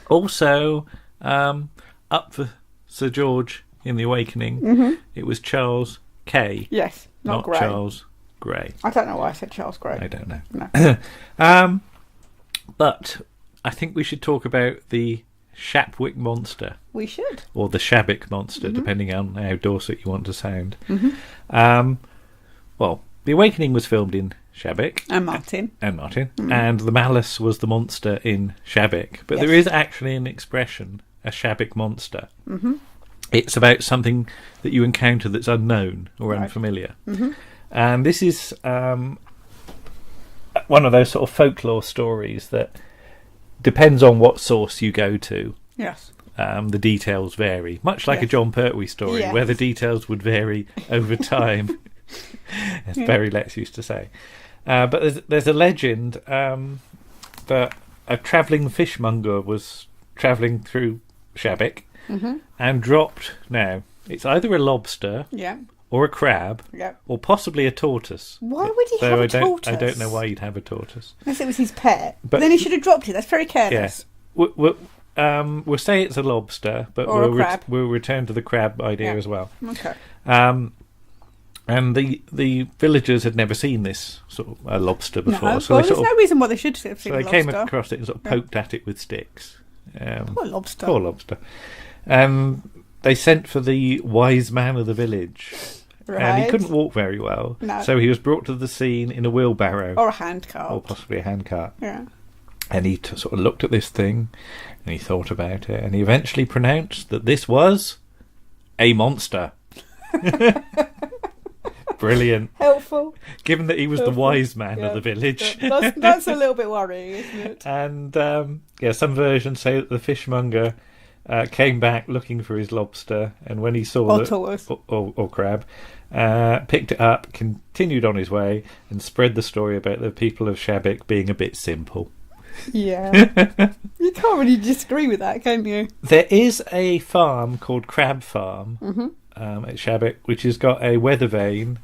Also, up for Sir George in The Awakening, it was Charles Kay. Yes, not Grey. Charles Grey. I don't know why I said Charles Grey. I don't know. No. But I think we should talk about the Shapwick Monster. We should. Or the Shabik Monster, depending on how Dorset you want to sound. Well, The Awakening was filmed in Shabik. And Martin. And The Malice was the monster in Shabik. But there is actually an expression, a Shabik monster. It's about something that you encounter that's unknown or unfamiliar. And this is one of those sort of folklore stories that depends on what source you go to. Yes. The details vary, much like a John Pertwee story, where the details would vary over time, as Barry Letts used to say. But there's a legend that a travelling fishmonger was travelling through Shabik and dropped. Now, it's either a lobster or a crab or possibly a tortoise. Why would he have a tortoise? I don't know why he'd have a tortoise. Unless it was his pet. But then he should have dropped it. That's very careless. We'll say it's a lobster, but or a crab. We'll return to the crab idea as well. Okay. And the villagers had never seen this sort of a lobster before. No, so there's no reason why they should have seen so a they lobster. came across it and sort of poked at it with sticks. Poor lobster. Poor lobster. They sent for the wise man of the village. Right. And he couldn't walk very well. No. So he was brought to the scene in a wheelbarrow. Or a handcart. Or possibly a handcart. Yeah. And he sort of looked at this thing and he thought about it and he eventually pronounced that this was a monster. Brilliant. Helpful. Given that he was the wise man of the village. That's a little bit worrying, isn't it? And some versions say that the fishmonger came back looking for his lobster, and when he saw or crab, picked it up, continued on his way, and spread the story about the people of Shabik being a bit simple. Yeah. You can't really disagree with that, can you? There is a farm called Crab Farm at Shabik, which has got a weather vane,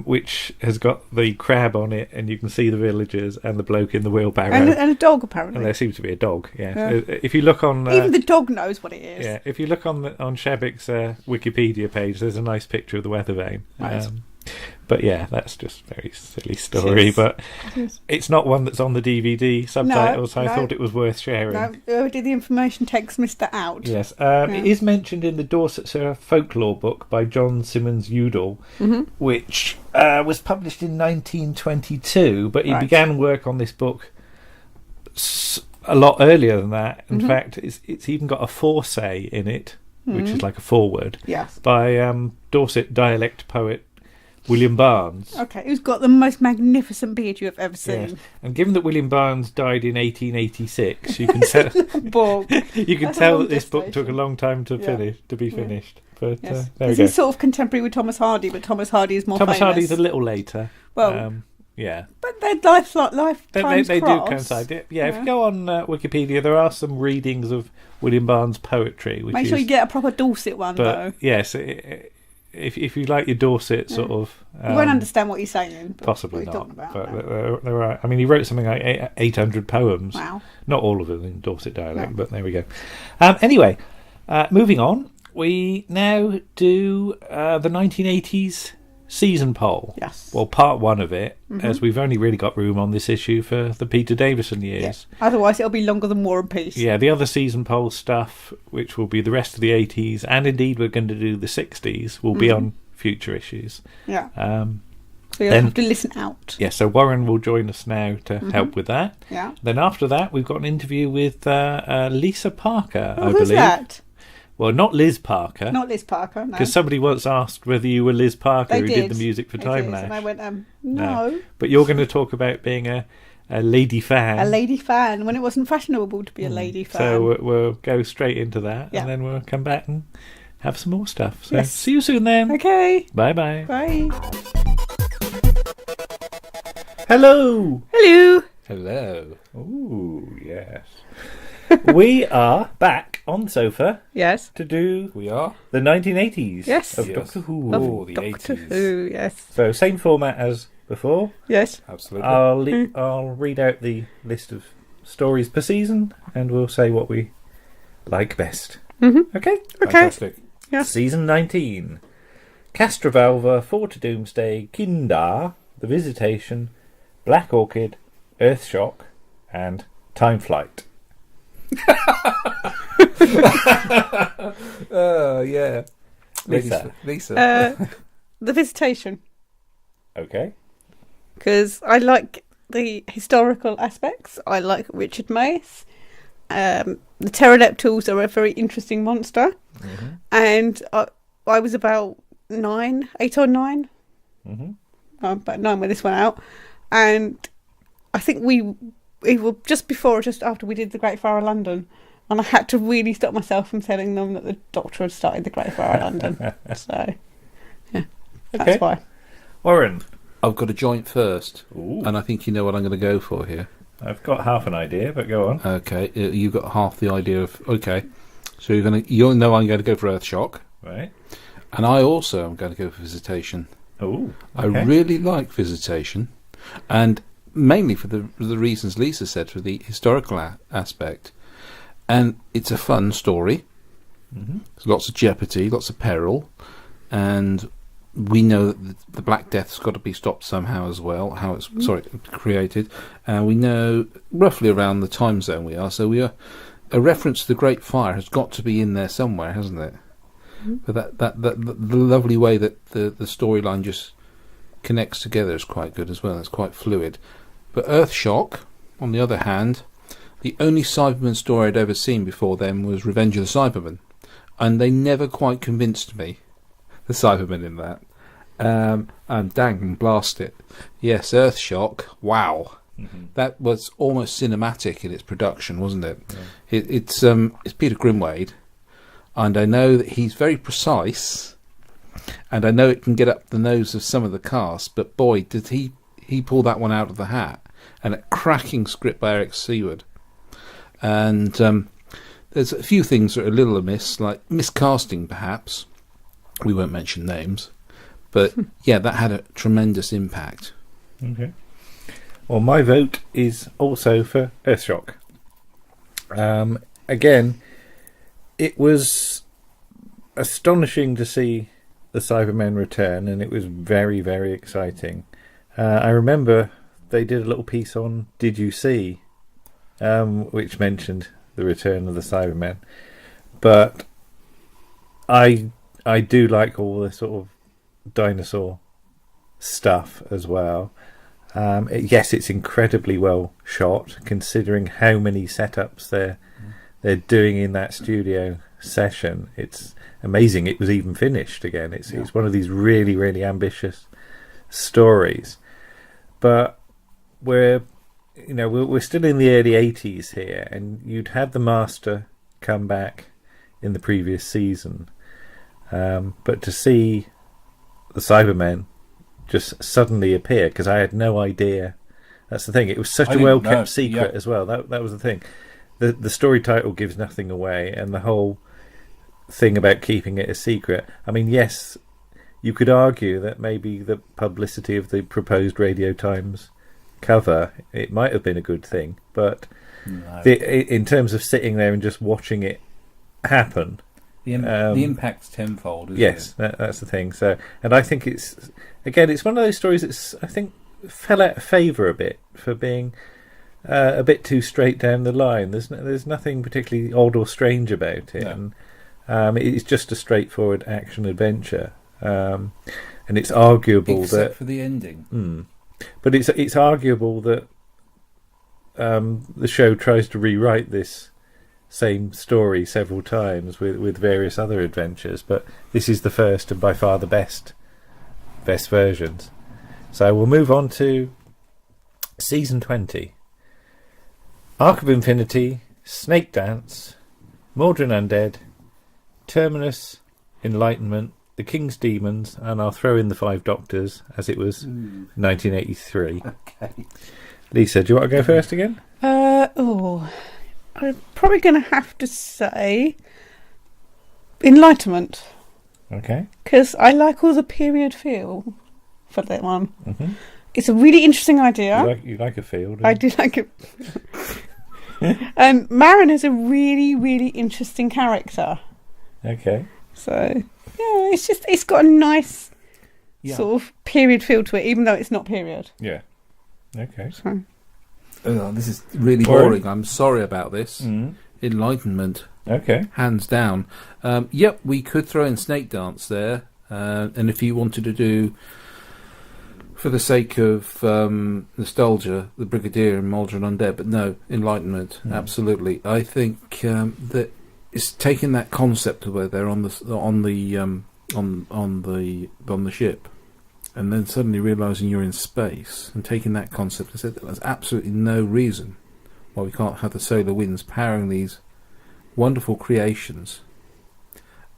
which has got the crab on it, and you can see the villagers and the bloke in the wheelbarrow. And a dog, apparently. And there seems to be a dog, yeah. If you look on... even the dog knows what it is. Yeah, if you look on Shabik's Wikipedia page, there's a nice picture of the weather vane. Right. But yeah, that's just a very silly story. Yes. But it's not one that's on the DVD subtitles, so I thought it was worth sharing. No, whoever did the information text missed that out. Yes. It is mentioned in the Dorsetshire folklore book by John Simmons Udall, which was published in 1922, but he began work on this book a lot earlier than that. In fact, it's even got a foresay in it, which is like a foreword, by Dorset dialect poet William Barnes. Okay, who's got the most magnificent beard you have ever seen. Yes. And given that William Barnes died in 1886, you can tell that this book took a long time to be finished. But there we go. He's sort of contemporary with Thomas Hardy, but Thomas Hardy is more famous. Thomas Hardy's a little later. Well, yeah. But their lifetimes They do cross. coincide. Yeah, if you go on Wikipedia, there are some readings of William Barnes' poetry. Make sure you get a proper Dorset one, though. Yes, if you like your Dorset sort of... you won't understand what he's saying. Possibly not. About, but there are... I mean, he wrote something like 800 poems. Wow. Not all of them in Dorset dialect, but there we go. Anyway, moving on. We now do the 1980s season poll. Yes. Well, part one of it, as we've only really got room on this issue for the Peter Davison years. Yes. Otherwise, it'll be longer than War and Peace. Yeah, the other season poll stuff, which will be the rest of the 80s, and indeed we're going to do the 60s, will be on future issues. Yeah. So you'll have to listen out. Yeah, so Warren will join us now to help with that. Yeah. Then after that, we've got an interview with Lisa Parker, I who's believe. That? Well, not Liz Parker. Not Liz Parker, no. Because somebody once asked whether you were Liz Parker who did the music for They Time did, Lash. And I went, no. But you're going to talk about being a lady fan. A lady fan, when it wasn't fashionable to be a lady fan. So we'll go straight into that, and then we'll come back and have some more stuff. So see you soon then. Okay. Bye-bye. Bye. Hello. Hello. Hello. Ooh, yes. We are back on the sofa. Yes. To do We are the 1980s. Yes. Of Doctor Who. Oh, the Doctor 80s. Who, yes. So same format as before. Yes. Absolutely. I'll read out the list of stories per season, and we'll say what we like best. Okay. Fantastic. Yeah. Season 19. Castrovalva, Four to Doomsday, Kindar, The Visitation, Black Orchid, Earthshock, and Time Flight. Oh, yeah. Lisa. Lisa. The Visitation. Okay. Because I like the historical aspects. I like Richard Mace. The pterodactyls are a very interesting monster. Mm-hmm. And I was about 8 or 9. Mm-hmm. About 9 when this went out. And I think we were just before or just after we did The Great Fire of London. And I had to really stop myself from telling them that the Doctor had started The Great Fire of London. So, yeah, that's why. Warren. I've got a joint first. Ooh. And I think you know what I'm going to go for here. I've got half an idea, but go on. Okay, you've got half the idea of... Okay, so you'll know I'm going to go for Earthshock. Right. And I also am going to go for Visitation. Oh, I really like Visitation, and mainly for the reasons Lisa said, for the historical aspect. And it's a fun story. Mm-hmm. There's lots of jeopardy, lots of peril, and we know that the Black Death's got to be stopped somehow as well, how it's created. And we know roughly around the time zone we are, so a reference to the Great Fire has got to be in there somewhere, hasn't it? But the lovely way that the storyline just connects together is quite good as well. It's quite fluid. But Earthshock, on the other hand, the only Cyberman story I'd ever seen before then was Revenge of the Cybermen, and they never quite convinced me, the Cybermen in that. And dang, blast it. Yes, Earthshock, wow. Mm-hmm. That was almost cinematic in its production, wasn't it? Yeah. It's Peter Grimwade. And I know that he's very precise, and I know it can get up the nose of some of the cast, but boy, did he pull that one out of the hat. And a cracking script by Eric Seward. And there's a few things that are a little amiss, like miscasting perhaps. We won't mention names. But yeah, that had a tremendous impact. Okay. Well, my vote is also for Earthshock. Again, it was astonishing to see the Cybermen return, and it was very, very exciting. I remember they did a little piece on Did You See, which mentioned the return of the Cybermen. But I do like all the sort of dinosaur stuff as well. Yes, it's incredibly well shot, considering how many setups they're doing in that studio session. It's amazing it was even finished again. It's one of these really, really ambitious stories. But we're still in the early 80s here, and you'd had the Master come back in the previous season. But to see the Cybermen just suddenly appear, because I had no idea. That's the thing. It was such a well-kept secret as well. That was the thing. The story title gives nothing away, and the whole thing about keeping it a secret. I mean, yes, you could argue that maybe the publicity of the proposed Radio Times cover, it might have been a good thing, but in terms of sitting there and just watching it happen, the impact's tenfold, isn't it? That's the thing. So, and I think it's one of those stories that's, I think, fell out of favour a bit for being a bit too straight down the line. There's nothing particularly odd or strange about it, and it's just a straightforward action adventure. And it's arguable except for the ending. But it's arguable that the show tries to rewrite this same story several times with various other adventures, but this is the first and by far the best versions. So we'll move on to season 20. Arc of Infinity, Snake Dance, Mordrin Undead, Terminus, Enlightenment, The King's Demons, and I'll throw in the Five Doctors, as it was 1983. Okay. Lisa, do you want to go first again? I'm probably going to have to say Enlightenment. Okay. Because I like all the period feel for that one. Mm-hmm. It's a really interesting idea. You like a feel, I do like it. And Marin is a really, really interesting character. Okay. So, yeah, it's got a nice sort of period feel to it, even though it's not period. Yeah. Okay. So. Oh, this is really boring. I'm sorry about this. Mm. Enlightenment. Okay. Hands down. Yep, we could throw in Snake Dance there. And if you wanted to do, for the sake of nostalgia, the Brigadier and Maldron Undead, but no, Enlightenment, absolutely. I think that it's taking that concept of where they're on the ship, and then suddenly realising you're in space, and taking that concept and said that there's absolutely no reason why we can't have the solar winds powering these wonderful creations.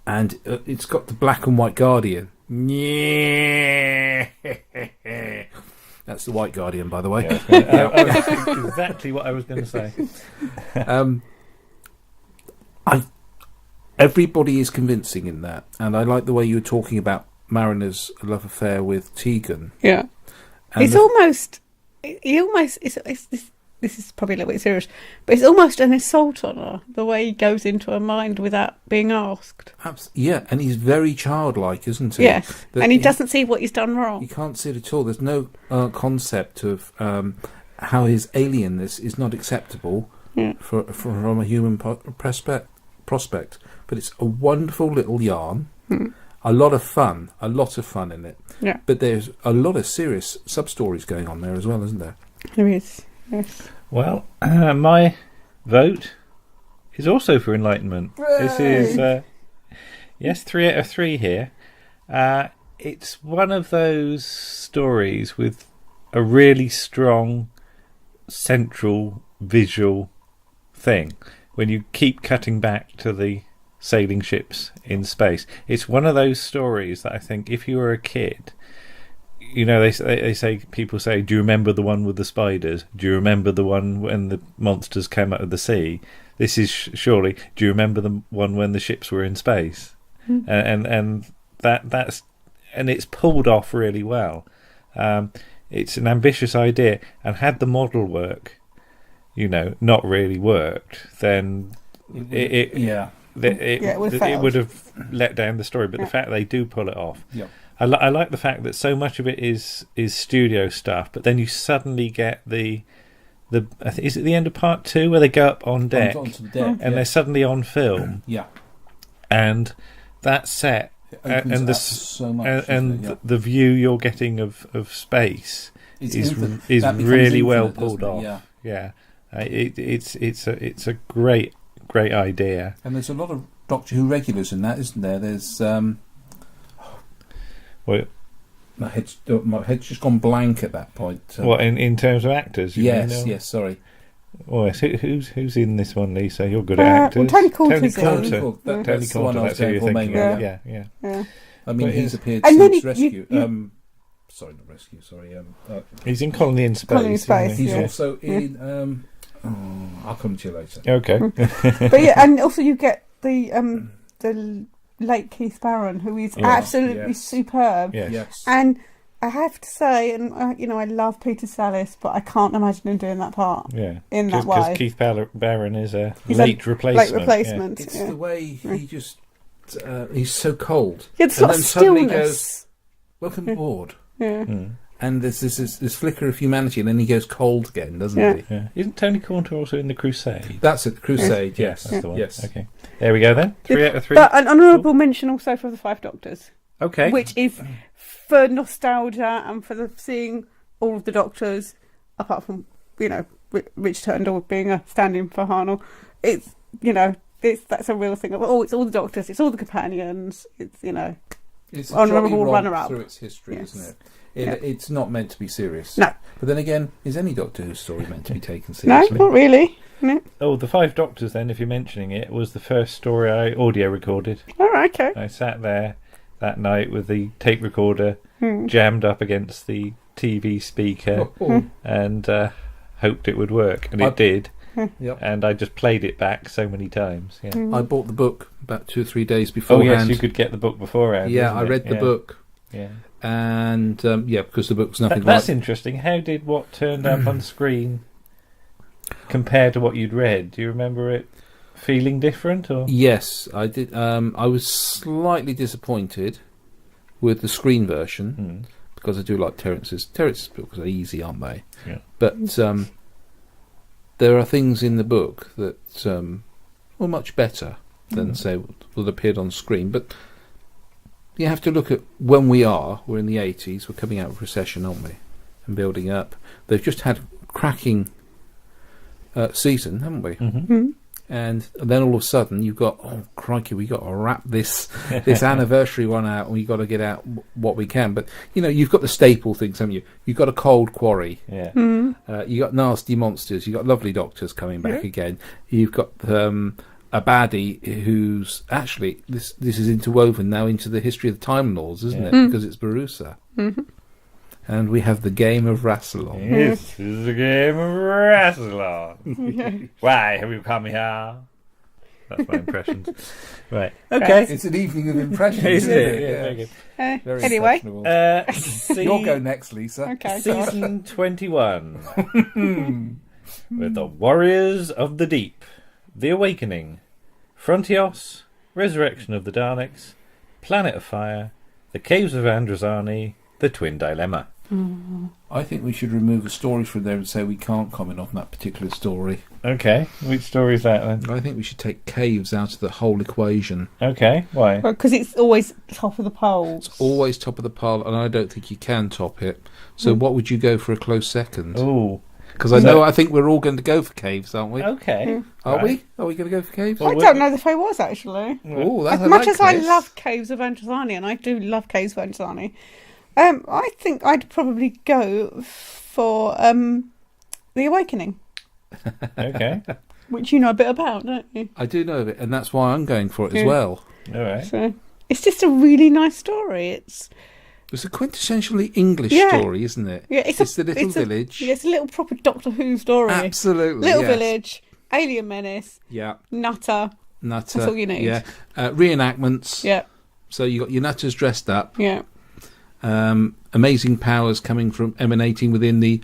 And it's got the black and white Guardian. Yeah. That's the White Guardian, by the way. Yeah, exactly what I was going to say. Everybody is convincing in that, and I like the way you were talking about Mariner's love affair with Tegan. Yeah, And it's almost. This is probably a little bit serious, but it's almost an assault on her, the way he goes into her mind without being asked. Yeah, and he's very childlike, isn't he? Yes, and he doesn't see what he's done wrong. You can't see it at all. There's no concept of how his alienness is not acceptable from a human prospect. But it's a wonderful little yarn, a lot of fun in it. Yeah. But there's a lot of serious sub-stories going on there as well, isn't there? There is. Yes. Well, my vote is also for Enlightenment. Hooray! This is, yes, 3 out of 3 here. It's one of those stories with a really strong central visual thing. When you keep cutting back to the sailing ships in space, it's one of those stories that I think if you were a kid, you know, they say, people say, do you remember the one with the spiders? Do you remember the one when the monsters came out of the sea? This is surely, do you remember the one when the ships were in space? And that's it's pulled off really well. It's an ambitious idea, and had the model work, you know, not really worked, then it would have let down the story. But the fact they do pull it off. Yep. I like the fact that so much of it is studio stuff, but then you suddenly get the I think, is it the end of part 2 where they go up on deck, onto the deck and they're suddenly on film, and that set and the view you're getting of space is really well pulled off. It's a great idea. And there's a lot of Doctor Who regulars in that, isn't there? There's my head's just gone blank at that point. What in terms of actors? Yes, sorry. Oh, who's in this one, Lisa? You're good at actors. Tony Coulter's Tony in. Coulter. That's the one I was going for mainly. Yeah. I mean, he's appeared And then since Rescue. Sorry, not Rescue. Sorry. He's in Colony in Space. Colony in Space. He's also in. I'll come to you later. Okay. But yeah, and also you get the late Keith Barron, who is absolutely superb. Yes. And I have to say, and I love Peter Sallis, but I can't imagine him doing that part. Yeah. In that way. Because Keith Barron is a He's late replacement. Late replacement. It's the way he just. He's so cold. Yeah, it's sort of suddenly stillness. goes, welcome aboard. Yeah. And there's this flicker of humanity, and then he goes cold again, doesn't he? Yeah. Isn't Tony Coulter also in The Crusade? That's it, The Crusade, yes. That's the one. Yes. Okay. There we go then. 3 out of 3. But an honourable mention also for The Five Doctors. Okay. Which is for nostalgia and for seeing all of the Doctors, apart from, Rich Turndall being a stand-in for Harnell. It's, that's a real thing. It's all the Doctors, it's all the companions, it's, It's honourable runner-up. through its history, Yes. isn't it? It's not meant to be serious. No. But then again, is any Doctor Who story meant to be taken No, seriously? not really. No. Oh, The Five Doctors then, if you're mentioning it, was the first story I audio recorded. All right, okay. I sat there that night with the tape recorder jammed up against the TV speaker and hoped it would work. And it did. Yep. And I just played it back so many times. Yeah. I bought the book about 2 or 3 days beforehand. Oh, yes, you could get the book beforehand. Yeah, I read the book. Yeah. And, because the book's nothing That's like... interesting. How did what turned up on screen compare to what you'd read? Do you remember it feeling different? Or? Yes, I did. I was slightly disappointed with the screen version because I do like Terence's books are easy, aren't they? Yeah. But there are things in the book that were much better than, say, what appeared on screen. But you have to look at when we are. We're in the 80s. We're coming out of recession, aren't we? And building up. They've just had a cracking season, haven't we? Mm. And then all of a sudden you've got, oh crikey, we got to wrap this anniversary one out, and we got to get out what we can. But you've got the staple things, haven't you? You've got a Cold Quarry. Yeah. You got Nasty Monsters. You got Lovely Doctors coming back again. You've got a baddie who's actually this is interwoven now into the history of the Time Lords, isn't it? Because it's Barusa. Mm-hmm. And we have the game of Rassilon. This is the game of Rassilon. Why have you come here? That's my impressions. Right. Okay. It's an evening of impressions, isn't it? Yeah. Very Anyway. You'll go next, Lisa. Okay. Season 21. With the Warriors of the Deep, The Awakening, Frontios, Resurrection of the Daleks, Planet of Fire, The Caves of Androzani, The Twin Dilemma. I think we should remove a story from there and say we can't comment on that particular story. Okay, which story is that then? I think we should take caves out of the whole equation. Okay, why? Because it's always top of the polls. It's always top of the pile, and I don't think you can top it. So what would you go for a close second? Ooh. Because I think we're all going to go for caves, aren't we? Okay. Are we? Are we going to go for caves? I don't know if I was, actually. Oh, that's as much as I love Caves of Androzani, and I do love Caves of Androzani, I think I'd probably go for The Awakening. Okay. Which you know a bit about, don't you? I do know of it, and that's why I'm going for it as well. All right. So, it's just a really nice story. It's a quintessentially English story, isn't it? Yeah, it's the little village. It's a little proper Doctor Who story. Absolutely. Little village, alien menace. Yeah. Nutter. That's all you need. Yeah. Reenactments. Yeah. So you got your nutters dressed up. Yeah. Amazing powers emanating within the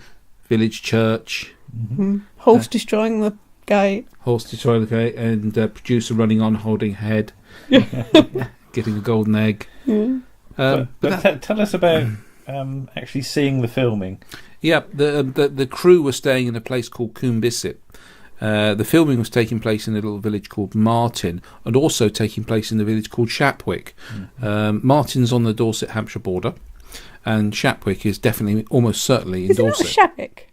village church. Mm-hmm. Horse destroying the gate. Horse destroying the gate, and producer running on holding head, getting a golden egg. Yeah. Tell us about actually seeing the filming. Yeah, the crew were staying in a place called Coombisset. The filming was taking place in a little village called Martin, and also taking place in the village called Shapwick. Martin's on the Dorset-Hampshire border, and Shapwick is definitely, almost certainly, in Dorset. Is it not Shapwick?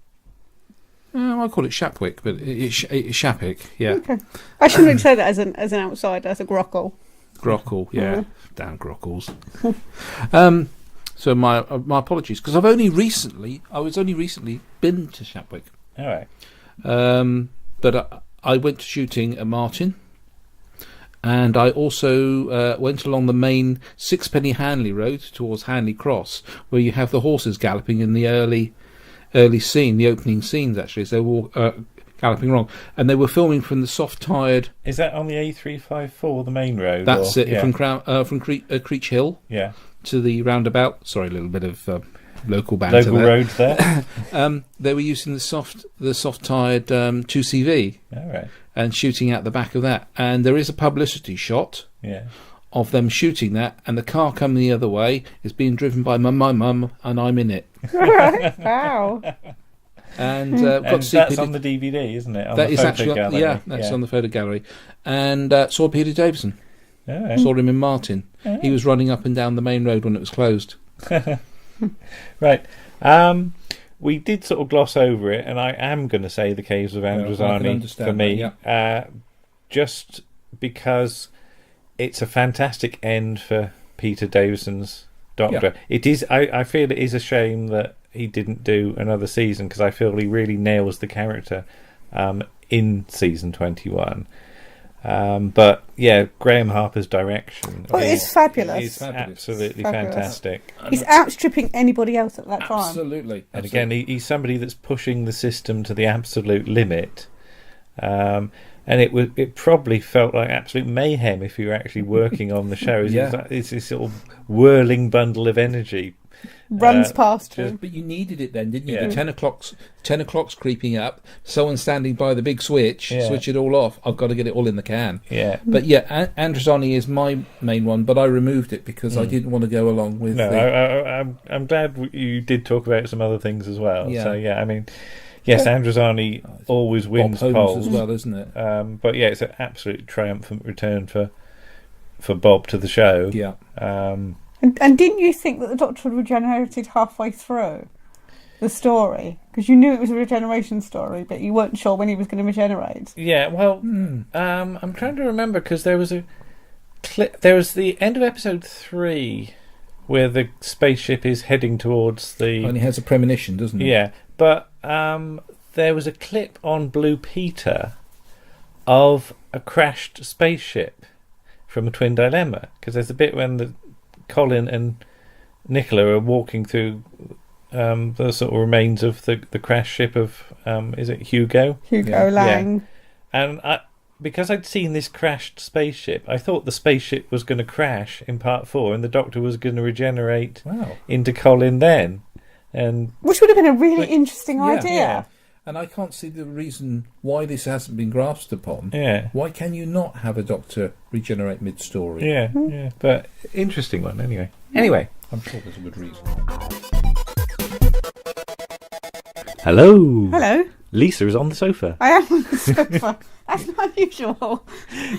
I call it Shapwick, but it's Shapwick, yeah. Okay. I shouldn't really say that as an outsider, as a grockle. Grockle, yeah. Damn grockles. So my apologies, because I was only recently been to Shapwick. All right. But I went to shooting at Martin, and I also went along the main Sixpenny Hanley Road towards Hanley Cross, where you have the horses galloping in the early scene, the opening scenes actually, as they were galloping along, and they were filming from the soft-tired. Is that on the A354, the main road? That's it, from Creech Hill. Yeah. To the roundabout. Sorry, a little bit of local banter. Local roads there. They were using the soft-tired 2CV. All right. And shooting out the back of that. And there is a publicity shot of them shooting that, and the car coming the other way is being driven by my mum, and I'm in it. Wow. And that's on the DVD, isn't it? On that the is photo actually gallery. That's on the photo gallery. And saw Peter Davison. Right. Saw him in Martin. He was running up and down the main road when it was closed. Right. We did sort of gloss over it, and I am going to say the Caves of Androzani for me, just because it's a fantastic end for Peter Davison's Doctor. Yeah. It is. I feel it is a shame that he didn't do another season, because I feel he really nails the character in season 21. But yeah, Graham Harper's direction is fabulous. It's absolutely fantastic. He's outstripping anybody else at that time. Absolutely. And again, he's somebody that's pushing the system to the absolute limit. And it probably felt like absolute mayhem if you were actually working on the show. It's this sort of whirling bundle of energy. Runs past him. But you needed it then, didn't you? The 10 o'clock's creeping up, someone standing by the big switch, switch it all off. I've got to get it all in the can. Yeah. But Androzani is my main one, but I removed it because I didn't want to go along with I'm glad you did talk about some other things as well. Yeah. So, I mean, Yes, Androzani always wins Bob Holmes polls as well, isn't it? But yeah, it's an absolute triumphant return for Bob to the show. Yeah. And didn't you think that the Doctor had regenerated halfway through the story? Because you knew it was a regeneration story, but you weren't sure when he was going to regenerate. Yeah, well, I'm trying to remember because there was a clip. There was the end of episode 3 where the spaceship is heading towards the. And he has a premonition, doesn't he? Yeah, but there was a clip on Blue Peter of a crashed spaceship from a Twin Dilemma, because there's a bit when Colin and Nicola are walking through the sort of remains of the crash ship of is it Hugo Lang. And because I'd seen this crashed spaceship, I thought the spaceship was going to crash in part 4 and the Doctor was going to regenerate into Colin then, and which would have been a really interesting idea. Yeah. And I can't see the reason why this hasn't been grasped upon. Yeah. Why can you not have a Doctor regenerate mid-story? Yeah, yeah. But interesting one anyway. Anyway. I'm sure there's a good reason. Hello. Hello. Lisa is on the sofa. I am on the sofa. That's not unusual.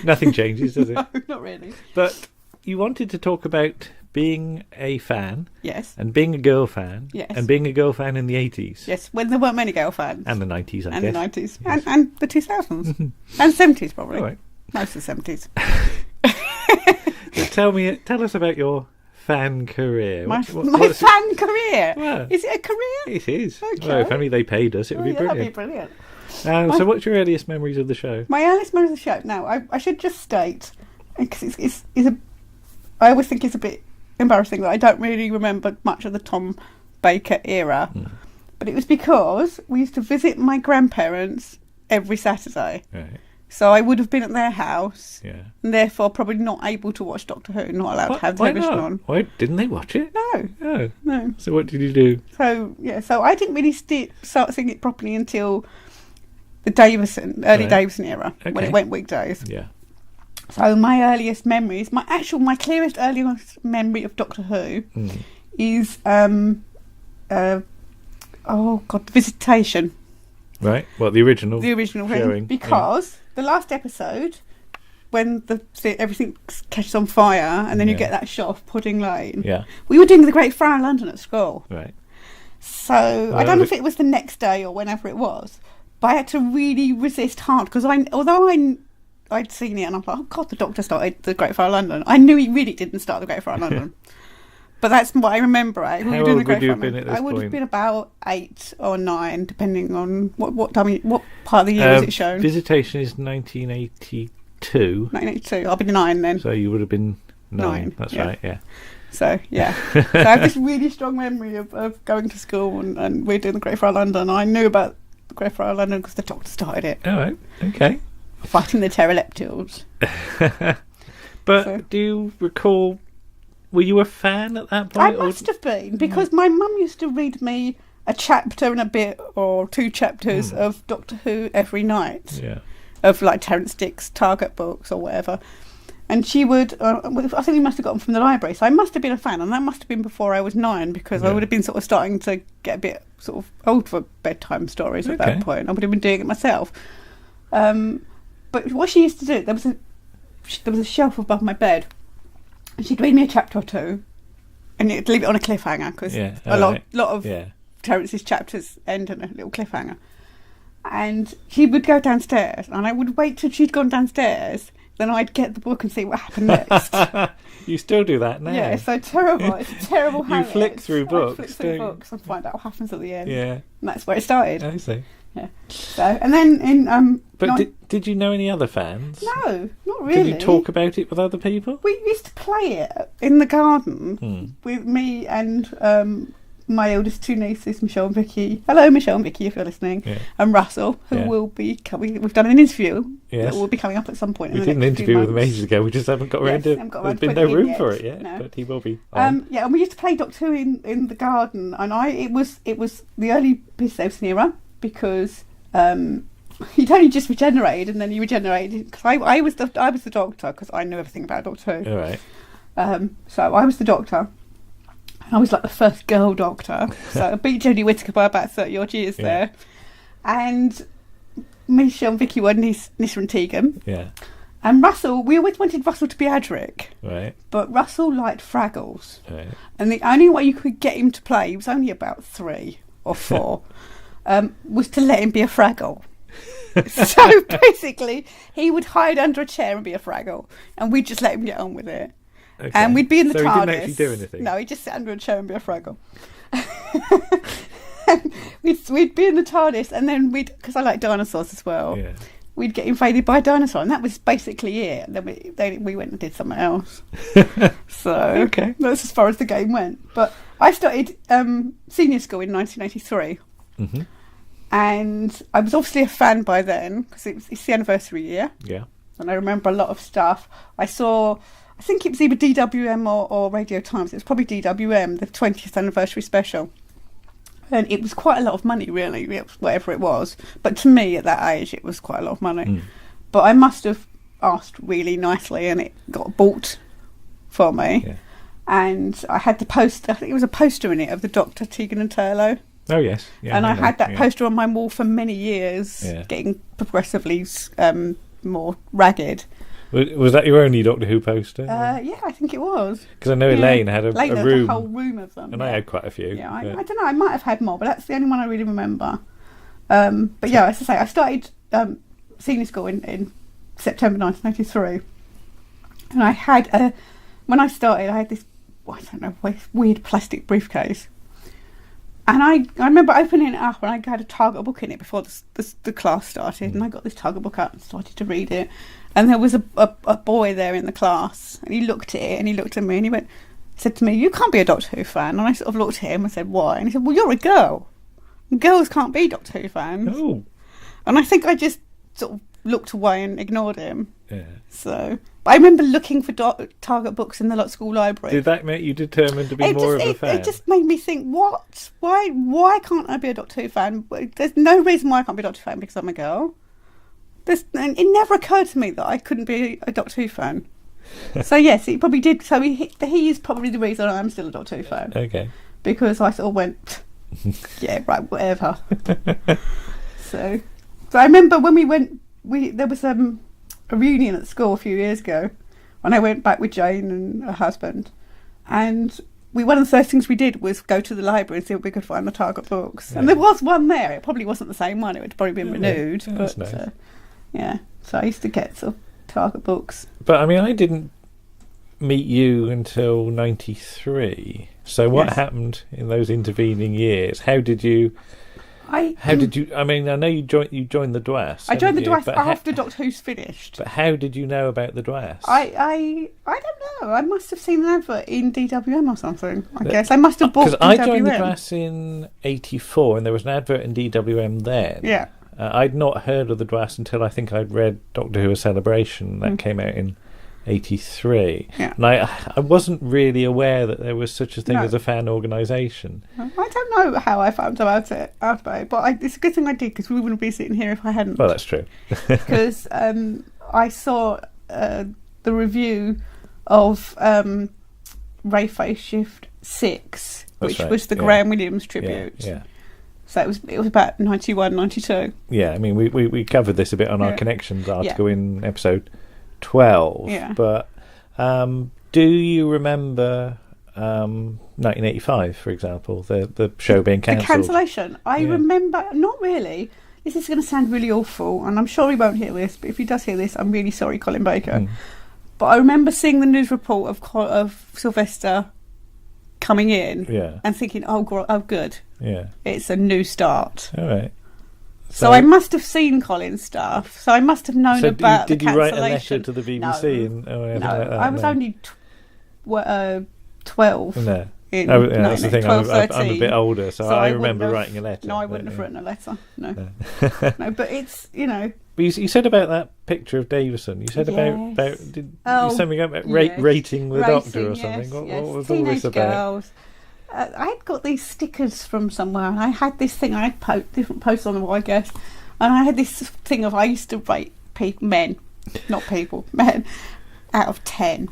Nothing changes, does it? No, not really. But you wanted to talk about being a fan. Yes. And being a girl fan. Yes. And being a girl fan in the 80s. Yes, when there weren't many girl fans. And the 90s, I and guess. The 90s. Yes. And the 2000s. And 70s, probably. All right. Most of the 70s. So tell us about your fan career. My fan career? Well, is it a career? It is. Okay. Well, if only they paid us, it would be brilliant. That'd be brilliant. So what's your earliest memories of the show? My earliest memories of the show? Now, I should just state, because I always think it's a bit embarrassing that I don't really remember much of the Tom Baker era. But it was because we used to visit my grandparents every Saturday. Right. So I would have been at their house, yeah, and therefore probably not able to watch Doctor Who, not allowed to have television on. Why didn't they watch it? No. Oh. No. So what did you do? So I didn't really start seeing it properly until the early Davison era, when it went weekdays. Yeah. So my earliest memories, my clearest earliest memory of Doctor Who is Visitation. Right. Well, the original thing, because the last episode, when everything catches on fire and then you get that shot of Pudding Lane. Yeah. We were doing the Great Fire in London at school. Right. So I don't know if it was the next day or whenever it was, but I had to really resist hard because although I'd seen it and I'm like, oh God, the Doctor started the Great Fire in London. I knew he really didn't start the Great Fire in London. But that's what I remember. How old would you have been at this point? I would have been about 8 or 9, depending on what part of the year was it shown. Visitation is 1982. 1982. I'll be 9 then. So you would have been 9. That's right. Yeah. So yeah. So I have this really strong memory of going to school and we're doing the Great Fire of London. I knew about the Great Fire of London because the Doctor started it. All right. Okay. Fighting the pterodactyls. But do you recall? Were you a fan at that point? I must have been, because my mum used to read me a chapter and a bit, or 2 chapters of Doctor Who every night. Yeah. Of like Terence Dick's Target books or whatever. And she would, I think we must have got them from the library, so I must have been a fan, and that must have been before I was 9, because I would have been sort of starting to get a bit sort of old for bedtime stories at that point. I would have been doing it myself. But what she used to do, there was a shelf above my bed, and she'd read me a chapter or 2, and you'd leave it on a cliffhanger, because a lot of Terence's chapters end on a little cliffhanger. And she would go downstairs, and I would wait till she'd gone downstairs, then I'd get the book and see what happened next. You still do that now? Yeah, it's so terrible. It's a terrible habit. You flick through books. I flick through books and find out what happens at the end. Yeah. And that's where it started. I see. Yeah. So, and then in But did you know any other fans? No, not really. Did you talk about it with other people? We used to play it in the garden with me and my eldest 2 nieces, Michelle and Vicky. Hello, Michelle and Vicky, if you're listening. Yeah. And Russell, who will be coming. We've done an interview that will be coming up at some point. We did an interview with him ages ago. We just haven't got around to. There's been no room for it yet, but he will be. And we used to play Doctor Who in the garden, and it was the early Peter Davison era, because he'd only just regenerated, and then he regenerated because I was the Doctor, because I knew everything about Doctor Who. All right. So I was the Doctor. I was like the first girl Doctor, so I beat Jodie Whittaker by about 30 odd years there. and Misha and Vicky were Nissa and Tegan. Yeah. And Russell, we always wanted Russell to be Adric. Right. But Russell liked Fraggles. Right. And the only way you could get him to play, he was only about 3 or 4, was to let him be a Fraggle. So basically, he would hide under a chair and be a Fraggle. And we'd just let him get on with it. Okay. And we'd be in the TARDIS. So he didn't actually do anything? No, he'd just sit under a chair and be a Fraggle. we'd be in the TARDIS, and then because I like dinosaurs as well, we'd get invaded by a dinosaur, and that was basically it. And then we went and did something else. So that's as far as the game went. But I started senior school in 1983, and I was obviously a fan by then because it's the anniversary year. Yeah, and I remember a lot of stuff. I think it was either DWM or Radio Times. It was probably DWM, the 20th anniversary special. And it was quite a lot of money, really, whatever it was. But to me, at that age, it was quite a lot of money. But I must have asked really nicely, and it got bought for me. Yeah. And I had the poster, I think it was a poster in it, of the Doctor, Tegan and Turlo. Oh, yes. Yeah, and I had that poster on my wall for many years, getting progressively more ragged. Was that your only Doctor Who poster? Yeah, I think it was. Because I know Elaine had a room. A whole room of them. And I had quite a few. Yeah, I don't know, I might have had more, but that's the only one I really remember. But yeah, as I say, I started senior school in September 1983. And I had when I started, I had this, I don't know, weird plastic briefcase. And I remember opening it up, and I had a target book in it before the class started, and I got this target book out and started to read it. And there was a boy there in the class, and he looked at it, and he looked at me, and he said to me, "You can't be a Doctor Who fan." And I sort of looked at him and said, "Why?" And he said, "Well, you're a girl. And girls can't be Doctor Who fans." Oh. And I think I just sort of looked away and ignored him. Yeah. So, but I remember looking for target books in the school library. Did that make you determined to be more of a fan? It just made me think, what? Why can't I be a Doctor Who fan? There's no reason why I can't be a Doctor Who fan because I'm a girl. And it never occurred to me that I couldn't be a Doctor Who fan. So yes, he probably did. So he is probably the reason I'm still a Doctor Who fan. Okay. Because I sort of went, yeah, right, whatever. So I remember when we went, there was a reunion at school a few years ago, and I went back with Jane and her husband, and one of the first things we did was go to the library and see if we could find the target books. Yeah. And there was one there. It probably wasn't the same one. It had probably been renewed. Yeah, but nice. Yeah, so I used to get sort of target books. But I mean, I didn't meet you until 93. So what happened in those intervening years? How did you? I mean, I know you joined the DWAS. I joined the DWAS after Doctor Who's finished. But how did you know about the DWAS? I don't know. I must have seen an advert in DWM or something. I guess I must have bought DWM. Because I joined the DWAS in 84, and there was an advert in DWM then. Yeah. I'd not heard of the DWAS until I think I'd read Doctor Who: A Celebration that came out in 83. Yeah. And I wasn't really aware that there was such a thing as a fan organisation. I don't know how I found about it, but it's a good thing I did, because we wouldn't be sitting here if I hadn't. Well, that's true. Because I saw the review of Ray Face Shift 6, which was the Graham Williams tribute. Yeah. So it was about 91, 92. Yeah, I mean, we covered this a bit on our Connections article in episode 12. Yeah. But do you remember 1985, for example, the show being cancelled? The cancellation. I remember, not really. This is going to sound really awful, and I'm sure he won't hear this, but if he does hear this, I'm really sorry, Colin Baker. But I remember seeing the news report of Sylvester coming in and thinking, oh, good. Yeah. It's a new start. All right. So I must have seen Colin's stuff. So I must have known about the cancellation. Did you write a letter to the BBC? No, I was only 12. No. That's the thing. 12, I'm a bit older, so I remember writing a letter. No, I wouldn't have written a letter. No. No, but it's, But you said about that picture of Davison. You said about something about rating the Doctor or something. What was all this about? Girls. I had got these stickers from somewhere, and I had this thing. I had different posts on them, I guess, and I had this thing of I used to rate men out of 10.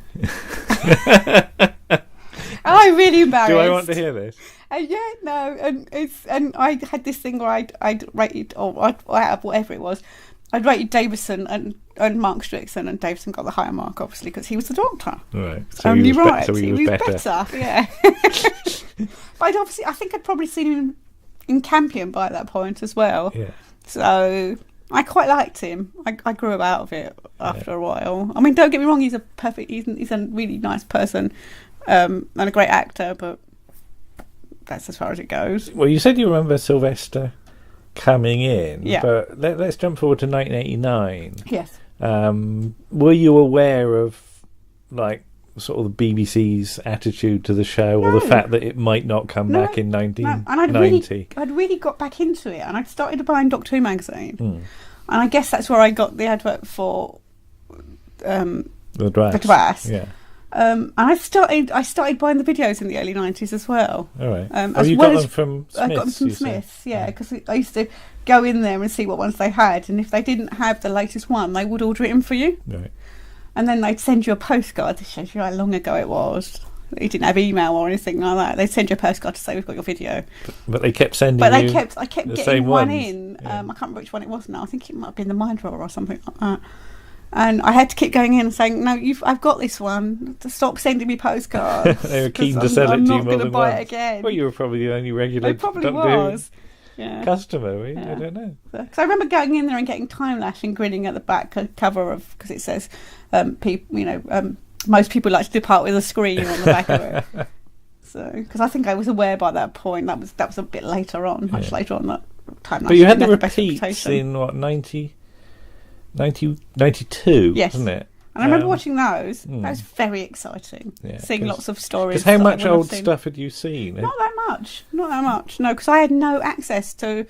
And I I'm really embarrassed. Do I want to hear this? And I had this thing where I'd rated, or out of whatever it was, I'd rated Davison and Mark Strickson, and Davison got the higher mark, obviously, because he was the doctor. Right. So he was better. better. Yeah. But I think I'd probably seen him in Campion by that point as well. Yeah. So I quite liked him. I grew out of it after a while. I mean, don't get me wrong, he's a really nice person, and a great actor, but that's as far as it goes. Well, you said you remember Sylvester coming in, but let's jump forward to 1989. Yes. Were you aware of, like, sort of the BBC's attitude to the show, or the fact that it might not come back in 1990? And I'd really got back into it, and I started buying Doctor Who magazine, and I guess that's where I got the advert for the Dwas. Yeah. And I started buying the videos in the early 90s as well. All right. You got them from Smiths? I got them from Smiths, because I used to go in there and see what ones they had, and if they didn't have the latest one, they would order it in for you. Right. And then they'd send you a postcard that shows you how long ago it was. You didn't have email or anything like that. They'd send you a postcard to say, we've got your video. But they kept sending I the kept getting same one ones. in. I can't remember which one it was now. I think it might have been the Mind Roller or something like that. And I had to keep going in and saying, no, I've got this one. To stop sending me postcards. They were keen to sell it to you more than once. I'm not going to buy it again. Well, you were probably the only regular customer, were you? I don't know. Because I remember going in there and getting Time Lash and grinning at the back cover of, because it says, most people like to depart with a scream on the back of it. So, because I think I was aware by that point, that was a bit later on, much later on, that Time Lash. But you had the repeats in, what, 92, yes. wasn't it? And I remember watching those. That was very exciting. Seeing lots of stories. Because how much old stuff had you seen? Not that much. No, because I had no access to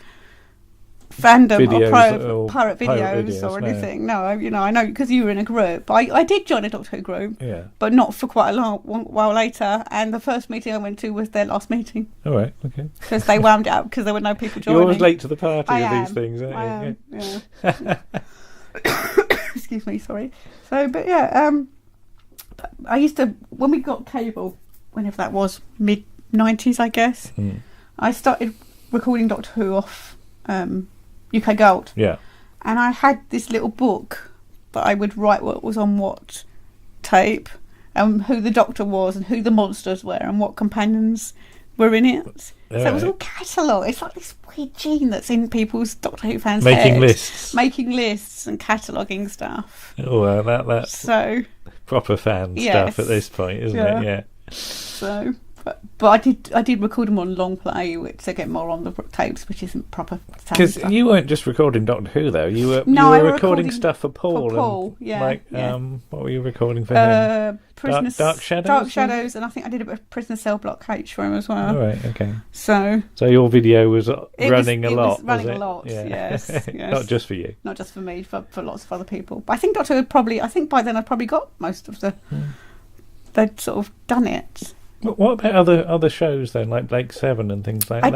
fandom videos or pirate videos or anything. No, I know because you were in a group. I did join a Doctor Who group, but not for quite a while later. And the first meeting I went to was their last meeting. All right, okay. Because they wound it up because there were no people joining. You're always late to the party of these things, aren't you? I am. Excuse me, sorry. So, but I used to, when we got cable, whenever that was, mid-90s, I guess, I started recording Doctor Who off UK Gold. Yeah. And I had this little book that I would write what was on what tape, and who the Doctor was, and who the monsters were, and what companions were in it. So it was all catalogue. It's like this weird gene that's in people's Doctor Who fans' heads. Making lists and cataloguing stuff. Oh, well, that's so proper fan stuff at this point, isn't it? Yeah. So, but I did record them on long play, to get more on the tapes, which isn't proper. Because you weren't just recording Doctor Who, though. You were recording stuff for Paul. For Paul, what were you recording for him? Dark Shadows. Dark Shadows, and I think I did a bit of Prisoner Cell Block H for him as well. All right, okay. So your video was running a lot. Running a lot. Yes. Not just for you. Not just for me, for lots of other people. But I think Doctor Who I think by then I'd probably got most of the. They'd sort of done it. What about other shows then, like Black 7 and things like that?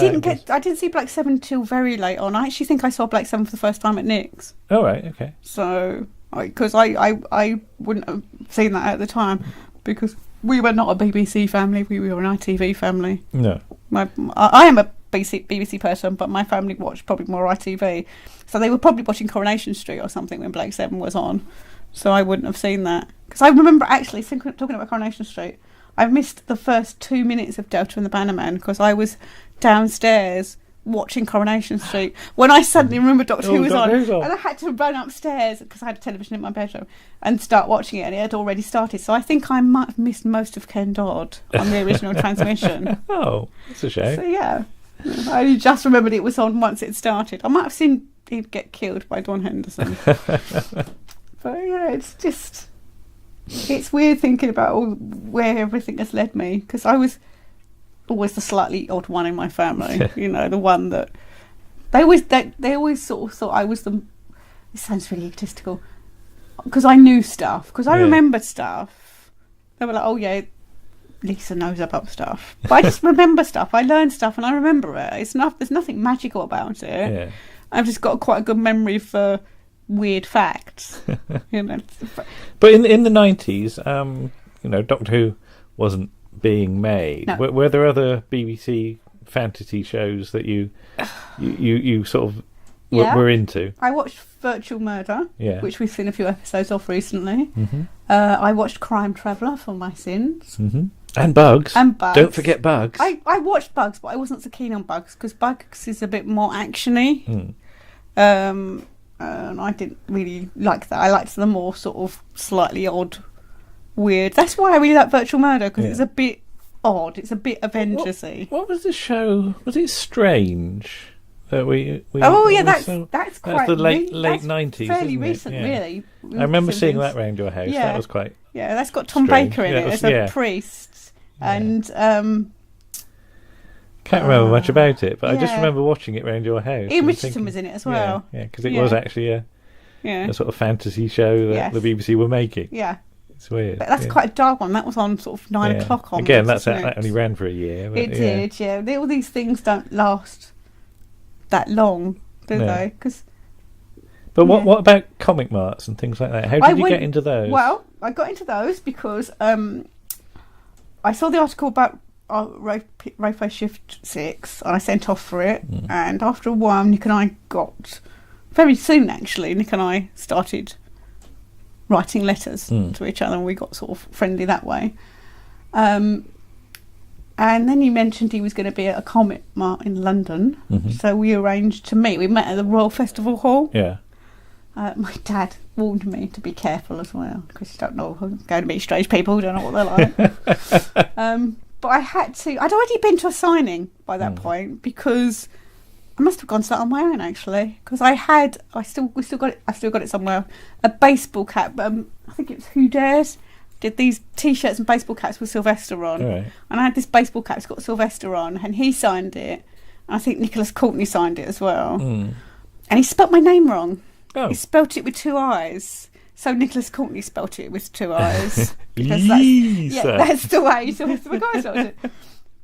I didn't see Black 7 till very late on. I actually think I saw Black 7 for the first time at Nick's. Oh, right, okay. So, because I wouldn't have seen that at the time, because we were not a BBC family, we were an ITV family. No. I am a BBC person, but my family watched probably more ITV. So they were probably watching Coronation Street or something when Black 7 was on. So I wouldn't have seen that. Because I remember actually, talking about Coronation Street, I missed the first 2 minutes of Delta and the Bannerman because I was downstairs watching Coronation Street when I suddenly remembered Doctor Who was on, and I had to run upstairs because I had a television in my bedroom and start watching it, and it had already started. So I think I might have missed most of Ken Dodd on the original transmission. Oh, that's a shame. So yeah, I only just remembered it was on once it started. I might have seen he'd get killed by Don Henderson. But yeah, it's weird thinking about where everything has led me, because I was always the slightly odd one in my family. The one that they always sort of thought I was the. It sounds really egotistical, because I knew stuff, because I remembered stuff. They were like, "Oh yeah, Lisa knows about stuff," but I just remember stuff. I learn stuff and I remember it. There's nothing magical about it. Yeah. I've just got quite a good memory for weird facts. But in the 90s, Doctor Who wasn't being made. No. Were there other BBC fantasy shows that you sort of were into? I watched Virtual Murder, Yeah. which we've seen a few episodes of recently. Mm-hmm. I watched Crime Traveller for my sins. Mm-hmm. And Bugs. Don't forget Bugs. I watched Bugs, but I wasn't so keen on Bugs because Bugs is a bit more actiony. And I didn't really like that. I liked the more sort of slightly odd, weird. That's why I really like Virtual Murder, because it's a bit odd. It's a bit Avengers-y. What was the show? Was it Strange? That we that's quite the late 90s, fairly isn't it? recent, really. I remember seeing that round your house. That was quite that's got Tom strange. Baker in it as a priest, and can't remember much about it, but I just remember watching it round your house. Ian Richardson was in it as well. Yeah, because it was actually a sort of fantasy show that the BBC were making. Yeah. It's weird. But that's quite a dark one. That was on sort of 9 o'clock on. Again, that only ran for a year. But it did, yeah. All these things don't last that long, do they? But what about comic marts and things like that? How did you get into those? Well, I got into those because I saw the article about Rayfay Shift 6 and I sent off for it. And after a while, Nick and I got... Very soon, actually, Nick and I started writing letters to each other, and we got sort of friendly that way. And then he mentioned he was going to be at a comic mart in London, so we arranged to meet. We met at the Royal Festival Hall. Yeah. My dad warned me to be careful as well, because you don't know who's going to meet strange people, don't know what they're like. But I had to. I'd already been to a signing by that point, because I must have gone to that on my own, actually, because we still got it somewhere. A baseball cap. I think it was Who Dares did these T-shirts and baseball caps with Sylvester on, and I had this baseball cap that's got Sylvester on, and he signed it. And I think Nicholas Courtney signed it as well, and he spelt my name wrong. Oh. He spelt it with 2 eyes. So Nicholas Courtney spelt it with 2 eyes. Because that's the way Sylvester McCoy spelled it.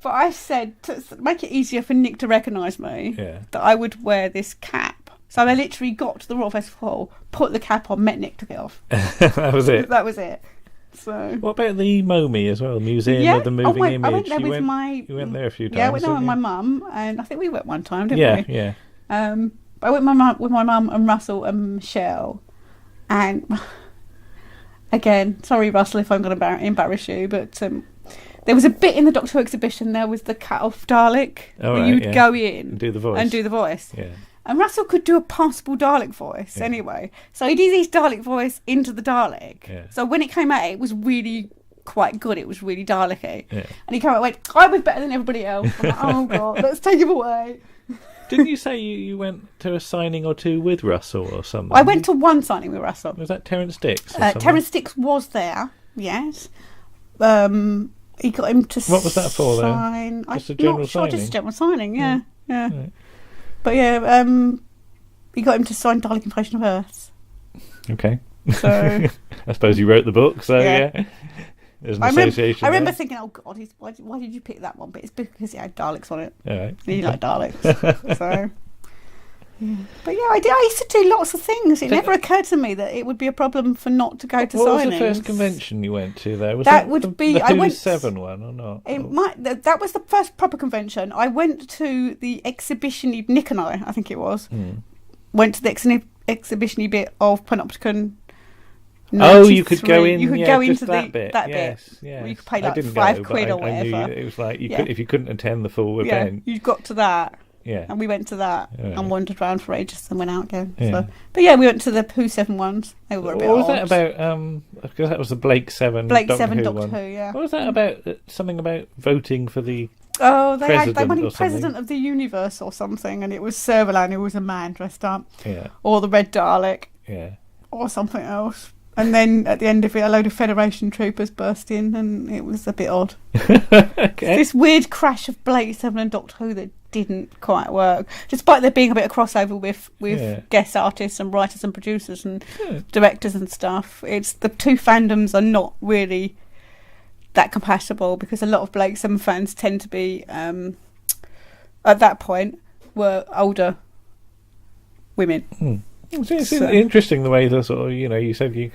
But I said, to make it easier for Nick to recognise me, that I would wear this cap. So I literally got to the Royal Festival Hall, put the cap on, met Nick, took it off. That was it? That was it. So. What about the MoMI as well, the Museum of the Moving Image? I went there with my... You went there a few times, Yeah, I went there with my mum, and I think we went one time, didn't we? Yeah. I went with my mum and Russell and Michelle, and again, sorry Russell if I'm going to embarrass you, but there was a bit in the Doctor Who exhibition. There was the cut-off Dalek where you'd go in and do the voice. Yeah. And Russell could do a passable Dalek voice anyway, so he did his Dalek voice into the Dalek. Yeah. So when it came out, it was really quite good. It was really Dalek-y. Yeah. And he came out and went, I was better than everybody else. I'm like, oh God, let's take him away. Didn't you say you went to a signing or two with Russell or something? I went to one signing with Russell. Was that Terence Dicks? Terence Dicks was there, yes. He got him to What was that for, sign. though? Just a general signing? Just a general signing, yeah. Right. But yeah, he got him to sign Dalek Invasion of Earth. Okay. So I suppose you wrote the book, so yeah. There's an association. I remember thinking, oh God, why did you pick that one? But it's because it had Daleks on it. All right. And you like Daleks. So, yeah. But yeah, I used to do lots of things. It never occurred to me that it would be a problem for not to go to signings. What was the first convention you went to there? Was that would be the I went 7 one or not? That was the first proper convention. I went to the exhibition. Nick and I think it was, went to the exhibition bit of Panopticon. 93. Oh, you could go in. You could go into that bit. Yes. Where you could pay like £5 or whatever. I knew it was like if you couldn't attend the full event. You got to that. Yeah. And we went to that and wandered around for ages and went out again. Yeah. So, but yeah, we went to the Who 7 ones. They were a bit odd. What was that about? Because that was the Blake 7. Doctor Who, yeah. What was that about? Something about voting for the. Oh, they wanted President of the Universe or something, and it was Servalan who was a man dressed up. Yeah. Or the Red Dalek. Yeah. Or something else. And then at the end of it, a load of Federation troopers burst in, and it was a bit odd. Okay. This weird crash of Blake 7 and Doctor Who that didn't quite work, despite there being a bit of crossover with guest artists and writers and producers and directors and stuff. It's the two fandoms are not really that compatible, because a lot of Blake 7 fans tend to be, at that point, were older women. It's interesting the way the sort of, you said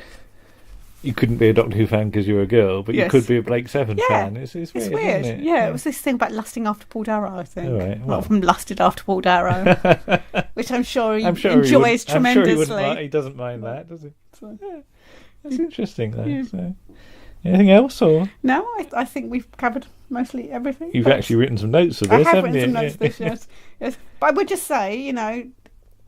you couldn't be a Doctor Who fan because you're a girl, but you Yes. could be a Blake Seven Yeah. fan. It's weird, It's weird. isn't it? Yeah, it was this thing about lusting after Paul Darrow, I think. All right, A lot well. of them lusted after Paul Darrow, which I'm sure he enjoys he wouldn't tremendously. mind, he doesn't mind that, does he? So, Yeah, that's interesting, though. Yeah. So. Anything else, or no, I think we've covered mostly everything. you've but actually written some notes of I this, have haven't written you? some notes of this, yes. Yes. But I would just say, you know,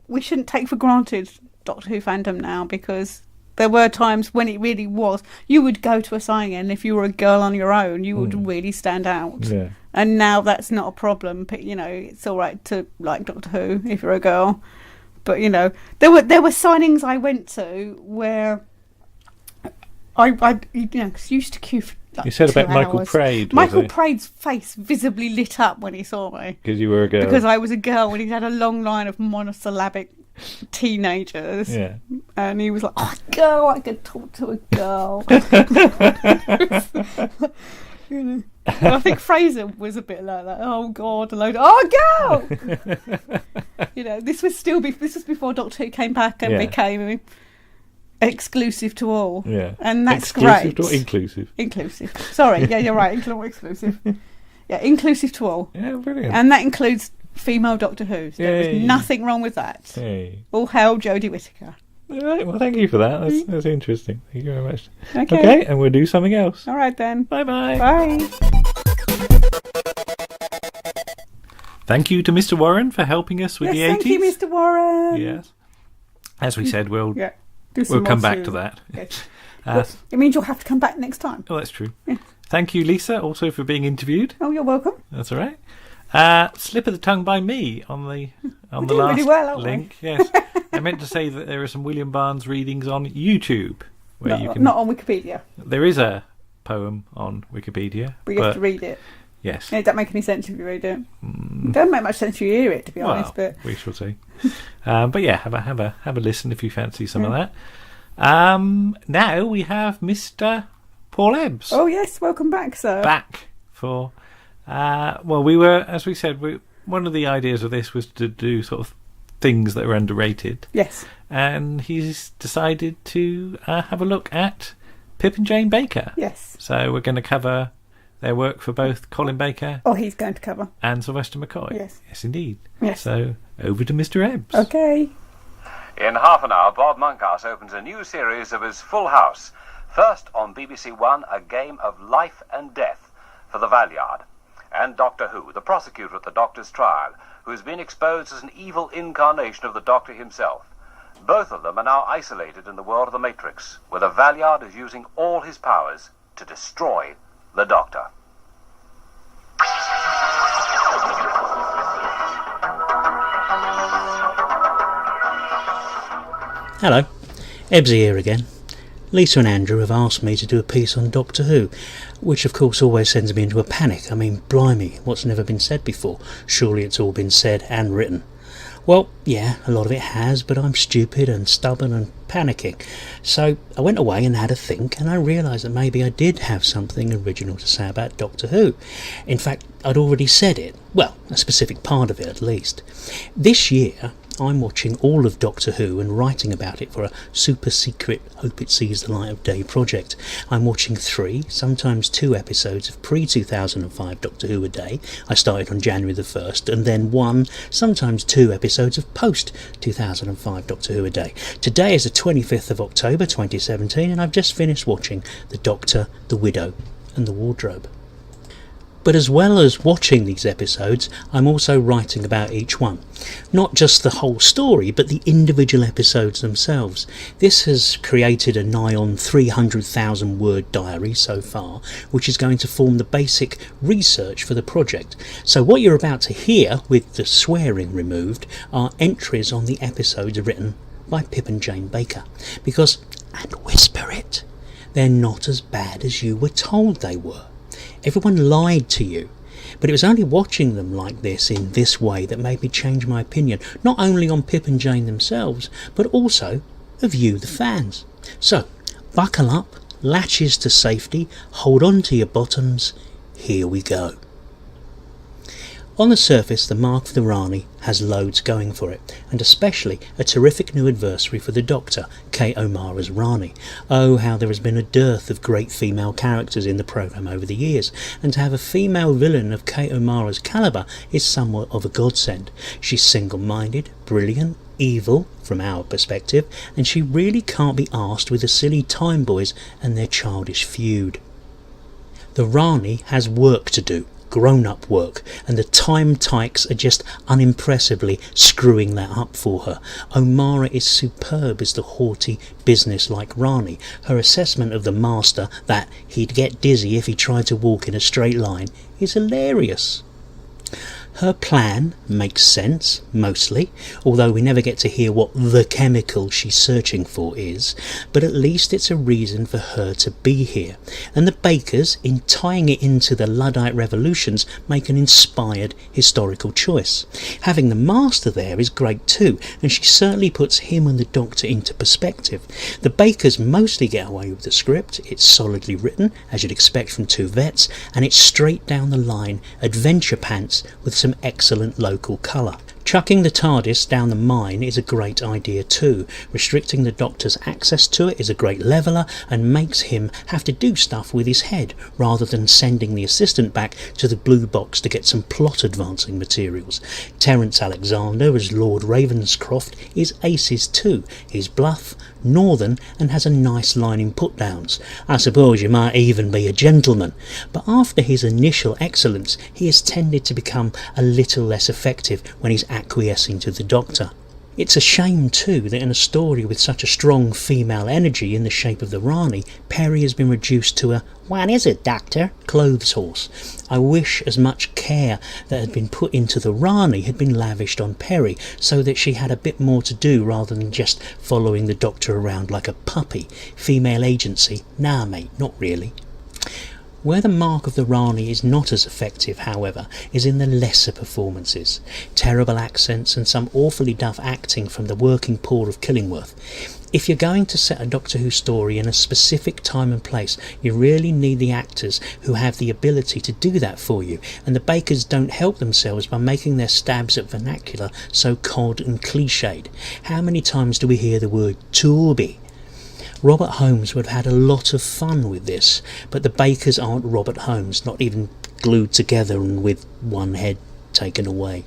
we shouldn't take for granted Doctor Who fandom now, because there were times when it really was. You would go to a signing, and if you were a girl on your own, you would really stand out. Yeah. And now that's not a problem. You know, it's all right to like Doctor Who if you're a girl. But, you know, there were signings I went to where I you know, 'cause I used to queue for like You said 2 about Michael hours. Praed, was Michael it? Praed's face visibly lit up when he saw me. Because you were a girl. Because I was a girl, and he had a long line of monosyllabic teenagers. Yeah. And he was like, oh, a girl, I could talk to a girl. You know. And I think Fraser was a bit like that. Oh God, a load of girl. You know, this was before Doctor Who came back and became exclusive to all. Yeah. And that's exclusive great. Or inclusive? Inclusive. Sorry, yeah, you're right. Not exclusive. Yeah, inclusive to all. Yeah, brilliant. And that includes female Doctor Who's. There Yay. was nothing wrong with that. Hey. All hail Jodie Whittaker. All right, well, thank you for that. That's interesting. Thank you very much. Okay. And we'll do something else. All right then. Bye-bye. Bye. Thank you to Mr. Warren for helping us with Yes, the 80s. thank you, Mr. Warren. Yes. As we said, we'll do some we'll come more back soon. to that. Yes. It means you'll have to come back next time. Oh, that's true. Thank you, Lisa, also for being interviewed. Oh, you're welcome. That's all right. Slip of the tongue by me on the We're the doing last really well, aren't we? link. Yes, I meant to say that there are some William Barnes readings on YouTube where you can. Not on Wikipedia. There is a poem on Wikipedia, But you have to read it. Yes. It don't make any sense if you read it. It doesn't make much sense if you hear it, to be honest. But we shall see. But yeah, have a listen if you fancy some of that. Now we have Mr. Paul Ebbs. Oh yes, welcome back, sir. Back for. Well, we were, as we said, one of the ideas of this was to do sort of things that are underrated. Yes. And he's decided to have a look at Pip and Jane Baker. Yes. So we're going to cover their work for both Colin Baker. Oh, he's going to cover. And Sylvester McCoy. Yes. Yes, indeed. Yes. So over to Mr. Ebbs. Okay. In half an hour, Bob Monkhouse opens a new series of his Full House. First on BBC One, a game of life and death for the Valeyard. And Doctor Who, the prosecutor at the Doctor's trial, who has been exposed as an evil incarnation of the Doctor himself. Both of them are now isolated in the world of the Matrix, where the Valeyard is using all his powers to destroy the Doctor. Hello, Ebbsy here again. Lisa and Andrew have asked me to do a piece on Doctor Who, which of course always sends me into a panic. I mean, blimey, what's never been said before? Surely it's all been said and written. Well, yeah, a lot of it has, but I'm stupid and stubborn and panicking. So I went away and had a think, and I realised that maybe I did have something original to say about Doctor Who. In fact, I'd already said it. Well, a specific part of it at least. This year, I'm watching all of Doctor Who and writing about it for a super secret Hope It Sees the Light of Day project. I'm watching 3, sometimes 2 episodes of pre-2005 Doctor Who a day. I started on January the 1st, and then 1, sometimes 2 episodes of post-2005 Doctor Who a day. Today is the 25th of October 2017, and I've just finished watching The Doctor, The Widow and The Wardrobe. But as well as watching these episodes, I'm also writing about each one. Not just the whole story, but the individual episodes themselves. This has created a nigh on 300,000 word diary so far, which is going to form the basic research for the project. So what you're about to hear, with the swearing removed, are entries on the episodes written by Pip and Jane Baker. Because, and whisper it, they're not as bad as you were told they were. Everyone lied to you, but it was only watching them like this in this way that made me change my opinion, not only on Pip and Jane themselves, but also of you, the fans. So, buckle up, latches to safety, hold on to your bottoms, here we go. On the surface, the Mark of the Rani has loads going for it, and especially a terrific new adversary for the Doctor, Kate O'Mara's Rani. Oh, how there has been a dearth of great female characters in the programme over the years, and to have a female villain of Kate O'Mara's calibre is somewhat of a godsend. She's single-minded, brilliant, evil from our perspective, and she really can't be arsed with the silly Time Boys and their childish feud. The Rani has work to do, grown-up work, and the Time Tykes are just unimpressively screwing that up for her. O'Mara is superb as the haughty, business-like Rani. Her assessment of the Master, that he'd get dizzy if he tried to walk in a straight line, is hilarious. Her plan makes sense, mostly, although we never get to hear what the chemical she's searching for is, but at least it's a reason for her to be here. And the Bakers, in tying it into the Luddite revolutions, make an inspired historical choice. Having the Master there is great too, and she certainly puts him and the Doctor into perspective. The Bakers mostly get away with the script. It's solidly written, as you'd expect from two vets, and it's straight down the line, adventure pants with some excellent local colour. Chucking the TARDIS down the mine is a great idea too. Restricting the Doctor's access to it is a great leveller and makes him have to do stuff with his head rather than sending the assistant back to the blue box to get some plot advancing materials. Terence Alexander as Lord Ravenscroft is aces too. He's bluff, northern, and has a nice line in put-downs. I suppose you might even be a gentleman. But after his initial excellence, he has tended to become a little less effective when he's acquiescing to the Doctor. It's a shame too that in a story with such a strong female energy in the shape of the Rani, Peri has been reduced to a "What is it, Doctor?" clothes horse. I wish as much care that had been put into the Rani had been lavished on Peri, so that she had a bit more to do rather than just following the Doctor around like a puppy. Female agency? Nah mate, not really. Where the Mark of the Rani is not as effective, however, is in the lesser performances. Terrible accents and some awfully duff acting from the working poor of Killingworth. If you're going to set a Doctor Who story in a specific time and place, you really need the actors who have the ability to do that for you, and the Bakers don't help themselves by making their stabs at vernacular so cod and cliched. How many times do we hear the word Toby? Robert Holmes would have had a lot of fun with this, but the Bakers aren't Robert Holmes, not even glued together and with one head taken away.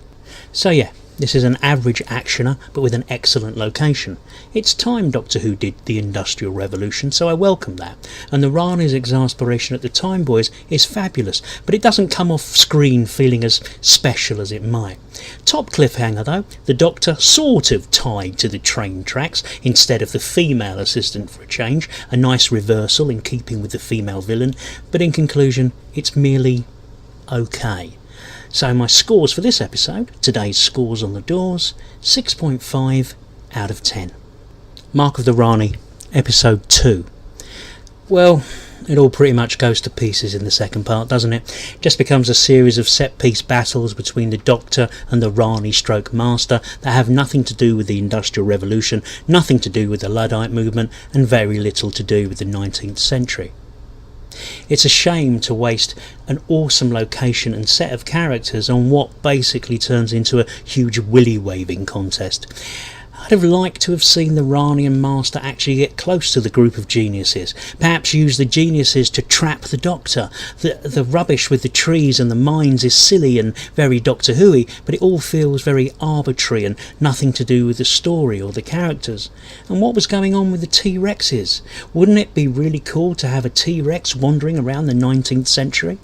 So yeah, this is an average actioner, but with an excellent location. It's time Doctor Who did the Industrial Revolution, so I welcome that. And the Rani's exasperation at the Time Boys is fabulous, but it doesn't come off screen feeling as special as it might. Top cliffhanger though, the Doctor sort of tied to the train tracks instead of the female assistant for a change, a nice reversal in keeping with the female villain, but in conclusion, it's merely okay. So my scores for this episode, today's scores on the doors, 6.5 out of 10. Mark of the Rani, episode 2. Well, it all pretty much goes to pieces in the second part, doesn't it? Just becomes a series of set-piece battles between the Doctor and the Rani stroke Master that have nothing to do with the Industrial Revolution, nothing to do with the Luddite movement, and very little to do with the 19th century. It's a shame to waste an awesome location and set of characters on what basically turns into a huge willy-waving contest. I'd have liked to have seen the Rani and Master actually get close to the group of geniuses, perhaps use the geniuses to trap the Doctor. The rubbish with the trees and the mines is silly and very Doctor Who-y, but it all feels very arbitrary and nothing to do with the story or the characters. And what was going on with the T-Rexes? Wouldn't it be really cool to have a T-Rex wandering around the 19th century?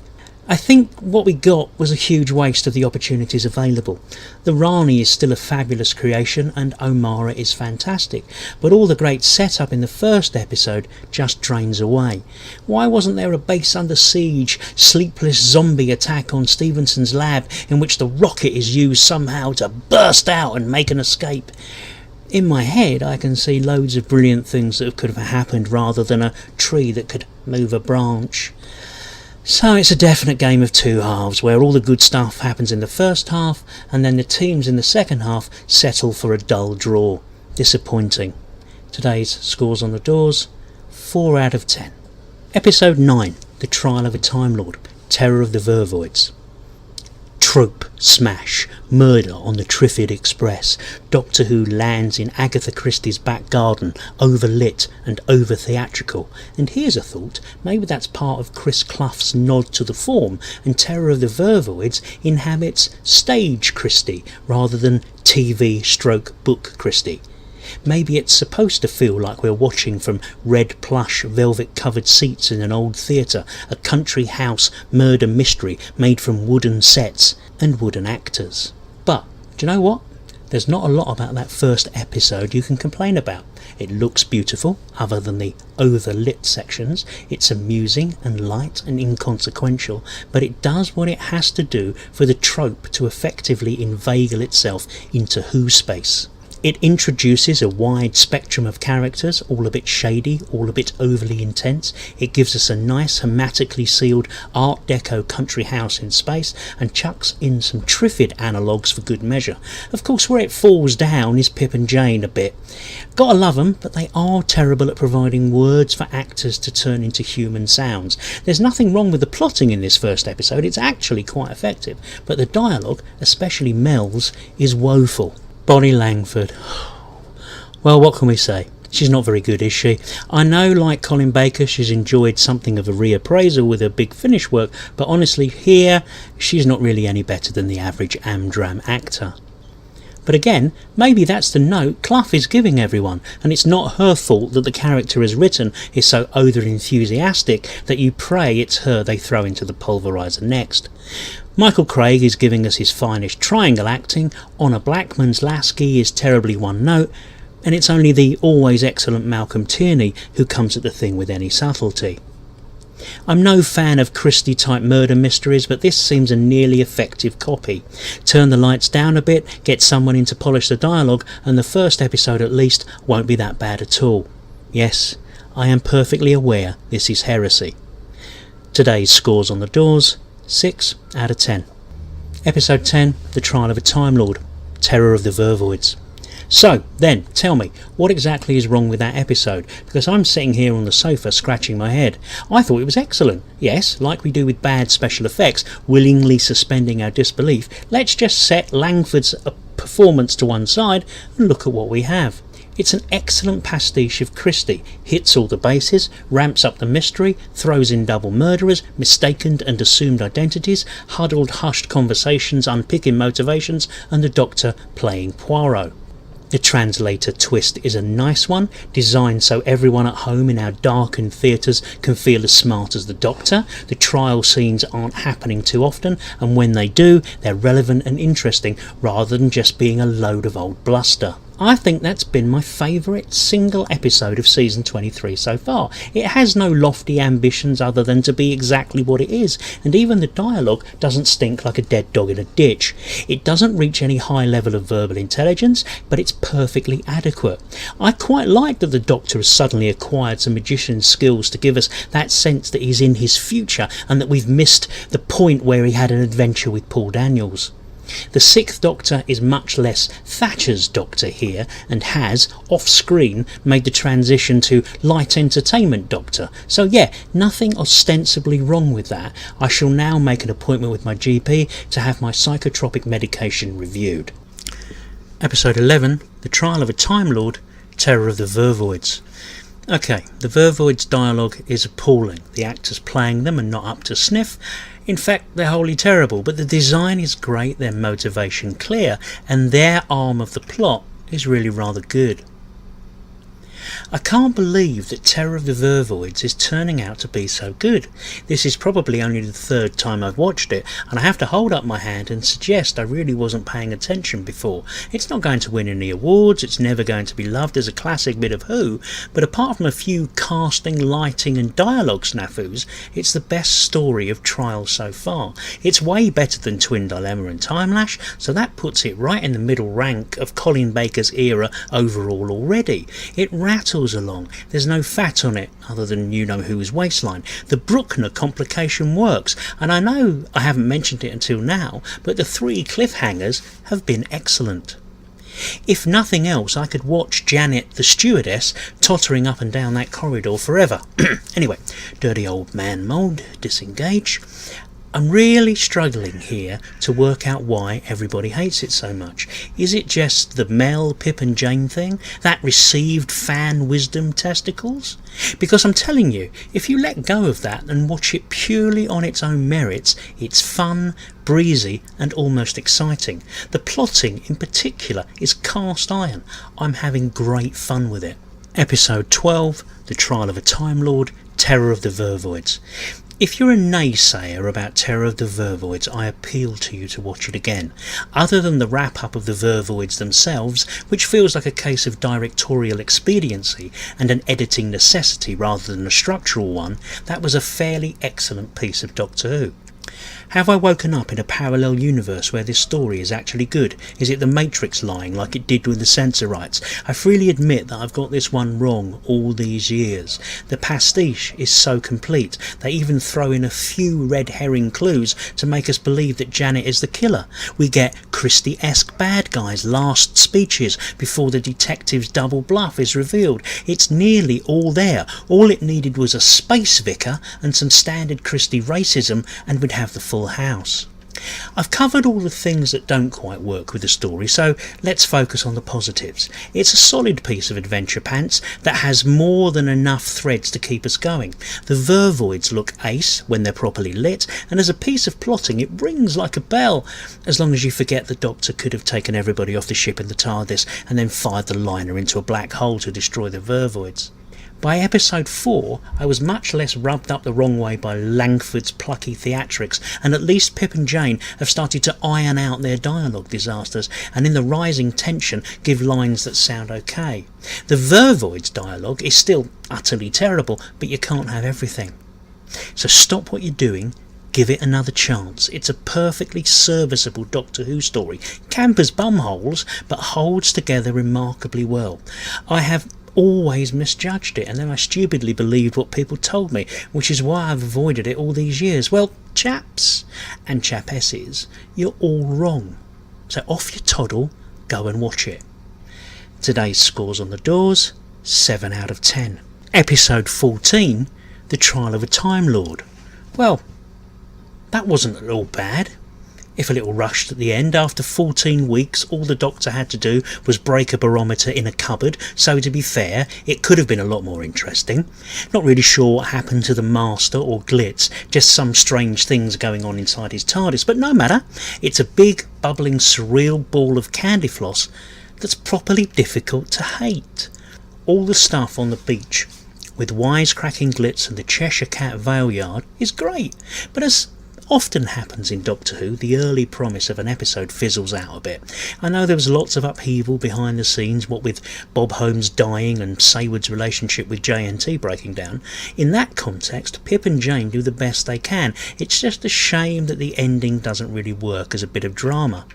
I think what we got was a huge waste of the opportunities available. The Rani is still a fabulous creation and O'Mara is fantastic, but all the great setup in the first episode just drains away. Why wasn't there a base under siege, sleepless zombie attack on Stevenson's lab in which the rocket is used somehow to burst out and make an escape? In my head I can see loads of brilliant things that could have happened rather than a tree that could move a branch. So it's a definite game of two halves, where all the good stuff happens in the first half, and then the teams in the second half settle for a dull draw. Disappointing. Today's scores on the doors, 4 out of 10. Episode 9, The Trial of a Time Lord, Terror of the Vervoids. trope smash, murder on the Triffid Express. Doctor Who lands in Agatha Christie's back garden, overlit and over theatrical. And here's a thought, maybe that's part of Chris Clough's nod to the form, and Terror of the Vervoids inhabits stage Christie rather than TV/book Christie. Maybe it's supposed to feel like we're watching from red plush velvet covered seats in an old theatre, a country house murder mystery made from wooden sets and wooden actors. But do you know what? There's not a lot about that first episode you can complain about. It looks beautiful, other than the overlit sections. It's amusing and light and inconsequential, but it does what it has to do for the trope to effectively inveigle itself into Who space. It introduces a wide spectrum of characters, all a bit shady, all a bit overly intense. It gives us a nice hermetically sealed Art Deco country house in space and chucks in some Triffid analogues for good measure. Of course, where it falls down is Pip and Jane a bit. Gotta love them, but they are terrible at providing words for actors to turn into human sounds. There's nothing wrong with the plotting in this first episode, it's actually quite effective, but the dialogue, especially Mel's, is woeful. Bonnie Langford. Well, what can we say? She's not very good, is she? I know, like Colin Baker, she's enjoyed something of a reappraisal with her Big Finish work, but honestly, here, she's not really any better than the average Amdram actor. But again, maybe that's the note Clough is giving everyone, and it's not her fault that the character as written is so over-enthusiastic that you pray it's her they throw into the pulveriser next. Michael Craig is giving us his finest triangle acting, Honor Blackman's Lasky is terribly one note, and it's only the always excellent Malcolm Tierney who comes at the thing with any subtlety. I'm no fan of Christie-type murder mysteries, but this seems a nearly effective copy. Turn the lights down a bit, get someone in to polish the dialogue, and the first episode at least won't be that bad at all. Yes, I am perfectly aware this is heresy. Today's scores on the doors: 6 out of 10. Episode 10, The Trial of a Time Lord, Terror of the Vervoids. So, then, tell me, what exactly is wrong with that episode? Because I'm sitting here on the sofa scratching my head. I thought it was excellent. Yes, like we do with bad special effects, willingly suspending our disbelief, let's just set Langford's performance to one side and look at what we have. It's an excellent pastiche of Christie, hits all the bases, ramps up the mystery, throws in double murderers, mistaken and assumed identities, huddled hushed conversations unpicking motivations, and the Doctor playing Poirot. The translator twist is a nice one, designed so everyone at home in our darkened theatres can feel as smart as the Doctor. The trial scenes aren't happening too often, and when they do, they're relevant and interesting rather than just being a load of old bluster. I think that's been my favourite single episode of season 23 so far. It has no lofty ambitions other than to be exactly what it is, and even the dialogue doesn't stink like a dead dog in a ditch. It doesn't reach any high level of verbal intelligence, but it's perfectly adequate. I quite like that the Doctor has suddenly acquired some magician's skills to give us that sense that he's in his future and that we've missed the point where he had an adventure with Paul Daniels. The Sixth Doctor is much less Thatcher's Doctor here, and has, off-screen, made the transition to light entertainment Doctor. So yeah, nothing ostensibly wrong with that. I shall now make an appointment with my GP to have my psychotropic medication reviewed. Episode 11, The Trial of a Time Lord, Terror of the Vervoids. Okay, the Vervoids' dialogue is appalling. The actors playing them are not up to sniff. In fact, they're wholly terrible, but the design is great, their motivation clear, and their arm of the plot is really rather good. I can't believe that Terror of the Vervoids is turning out to be so good. This is probably only the third time I've watched it, and I have to hold up my hand and suggest I really wasn't paying attention before. It's not going to win any awards, it's never going to be loved as a classic bit of Who, but apart from a few casting, lighting and dialogue snafus, it's the best story of Trial so far. It's way better than Twin Dilemma and Timelash, so that puts it right in the middle rank of Colin Baker's era overall already. It rattles along, there's no fat on it other than you know who's waistline. The Bruckner complication works, and I know I haven't mentioned it until now, but the 3 cliffhangers have been excellent. If nothing else, I could watch Janet the stewardess tottering up and down that corridor forever. Anyway, dirty old man mode, disengage. I'm really struggling here to work out why everybody hates it so much. Is it just the Mel, Pip and Jane thing? That received fan wisdom testicles? Because I'm telling you, if you let go of that and watch it purely on its own merits, it's fun, breezy and almost exciting. The plotting in particular is cast iron. I'm having great fun with it. Episode 12, The Trial of a Time Lord, Terror of the Vervoids. If you're a naysayer about Terror of the Vervoids, I appeal to you to watch it again. Other than the wrap-up of the Vervoids themselves, which feels like a case of directorial expediency and an editing necessity rather than a structural one, that was a fairly excellent piece of Doctor Who. Have I woken up in a parallel universe where this story is actually good? Is it the Matrix lying like it did with the censor rights? I freely admit that I've got this one wrong all these years. The pastiche is so complete, they even throw in a few red herring clues to make us believe that Janet is the killer. We get Christie-esque bad guys' last speeches before the detective's double bluff is revealed. It's nearly all there. All it needed was a space vicar and some standard Christie racism and we'd have the full house. I've covered all the things that don't quite work with the story, so let's focus on the positives. It's a solid piece of adventure pants that has more than enough threads to keep us going. The Vervoids look ace when they're properly lit, and as a piece of plotting it rings like a bell, as long as you forget the Doctor could have taken everybody off the ship in the TARDIS and then fired the liner into a black hole to destroy the Vervoids. By episode 4, I was much less rubbed up the wrong way by Langford's plucky theatrics, and at least Pip and Jane have started to iron out their dialogue disasters, and in the rising tension give lines that sound okay. The Vervoids dialogue is still utterly terrible, but you can't have everything. So stop what you're doing, give it another chance. It's a perfectly serviceable Doctor Who story. Campers bumholes, but holds together remarkably well. I have always misjudged it, and then I stupidly believed what people told me, which is why I've avoided it all these years. Well, chaps and chapesses, you're all wrong. So off your toddle, go and watch it. Today's scores on the doors, 7 out of 10. Episode 14, The Trial of a Time Lord. Well, that wasn't at all bad. If a little rushed at the end. After 14 weeks, all the Doctor had to do was break a barometer in a cupboard, so to be fair, it could have been a lot more interesting. Not really sure what happened to the Master or Glitz, just some strange things going on inside his TARDIS, but no matter. It's a big, bubbling, surreal ball of candy floss that's properly difficult to hate. All the stuff on the beach, with wisecracking Glitz and the Cheshire Cat Vale Yard, is great, but as often happens in Doctor Who, the early promise of an episode fizzles out a bit. I know there was lots of upheaval behind the scenes, what with Bob Holmes dying and Saywood's relationship with JNT breaking down. In that context, Pip and Jane do the best they can. It's just a shame that the ending doesn't really work as a bit of drama.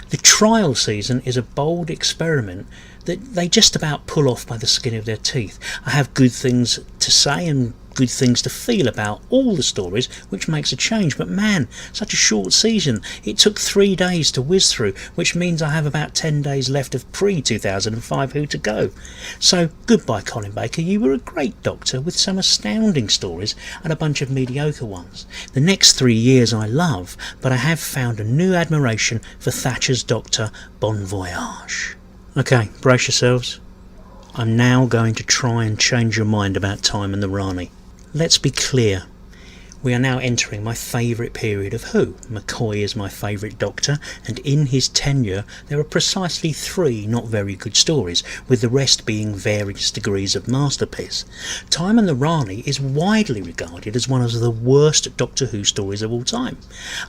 The trial season is a bold experiment that they just about pull off by the skin of their teeth. I have good things to say and good things to feel about all the stories, which makes a change, but man, such a short season. It took 3 days to whiz through, which means I have about 10 days left of pre-2005 Who to go. So goodbye Colin Baker, you were a great Doctor with some astounding stories and a bunch of mediocre ones. The next 3 years I love, but I have found a new admiration for Thatcher's Doctor. Bon voyage. Okay, brace yourselves. I'm now going to try and change your mind about Time and the Rani. Let's be clear. We are now entering my favourite period of Who. McCoy is my favourite Doctor, and in his tenure there are precisely 3 not very good stories, with the rest being various degrees of masterpiece. Time and the Rani is widely regarded as one of the worst Doctor Who stories of all time.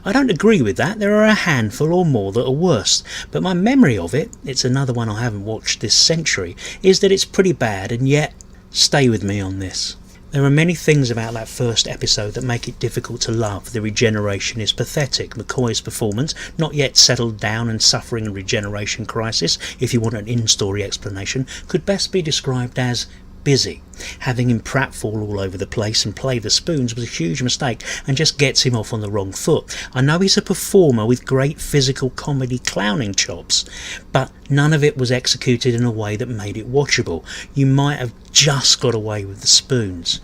I don't agree with that. There are a handful or more that are worse, but my memory of it, it's another one I haven't watched this century, is that it's pretty bad, and yet, stay with me on this. There are many things about that first episode that make it difficult to love. The regeneration is pathetic. McCoy's performance, not yet settled down and suffering a regeneration crisis, if you want an in-story explanation, could best be described as busy. Having him pratfall all over the place and play the spoons was a huge mistake and just gets him off on the wrong foot. I know he's a performer with great physical comedy clowning chops, but none of it was executed in a way that made it watchable. You might have just got away with the spoons.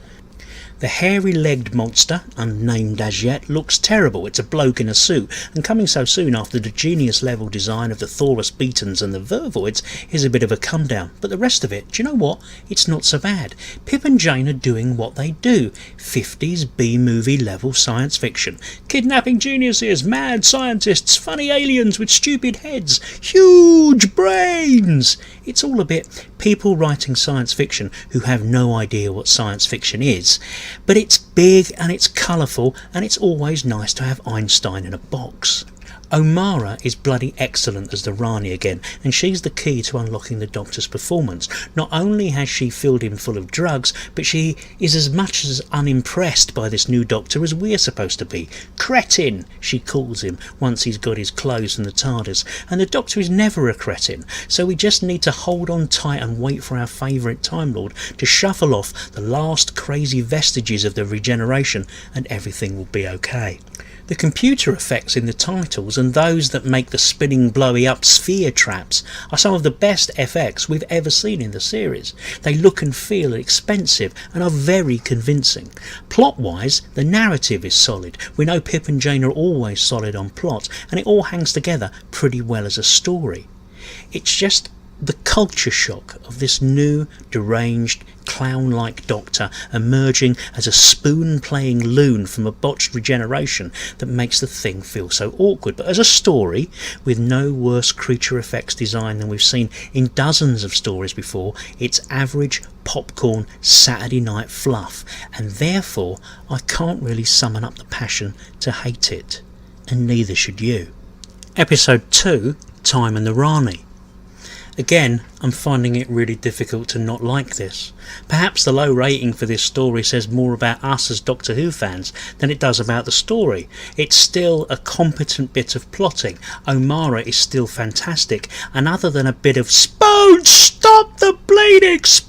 The hairy-legged monster, unnamed as yet, looks terrible. It's a bloke in a suit, and coming so soon after the genius-level design of the Thoros Beatons and the Vervoids is a bit of a come-down. But the rest of it, do you know what? It's not so bad. Pip and Jane are doing what they do. 50s B-movie level science fiction. Kidnapping geniuses, mad scientists, funny aliens with stupid heads, huge brains. It's all a bit people writing science fiction who have no idea what science fiction is. But it's big and it's colourful, and it's always nice to have Einstein in a box. O'Mara is bloody excellent as the Rani again, and she's the key to unlocking the Doctor's performance. Not only has she filled him full of drugs, but she is as much as unimpressed by this new Doctor as we're supposed to be. Cretin, she calls him, once he's got his clothes from the TARDIS, and the Doctor is never a cretin, so we just need to hold on tight and wait for our favourite Time Lord to shuffle off the last crazy vestiges of the regeneration, and everything will be okay. The computer effects in the titles and those that make the spinning blowy up sphere traps are some of the best FX we've ever seen in the series. They look and feel expensive and are very convincing. Plot-wise, the narrative is solid. We know Pip and Jane are always solid on plot, and it all hangs together pretty well as a story. It's just the culture shock of this new, deranged, clown-like Doctor emerging as a spoon-playing loon from a botched regeneration that makes the thing feel so awkward. But as a story, with no worse creature effects design than we've seen in dozens of stories before, it's average popcorn Saturday night fluff, and therefore I can't really summon up the passion to hate it, and neither should you. Episode 2, Time and the Rani. Again, I'm finding it really difficult to not like this. Perhaps the low rating for this story says more about us as Doctor Who fans than it does about the story. It's still a competent bit of plotting. O'Mara is still fantastic, and other than a bit of "Spoons, stop the bleeding spoons!"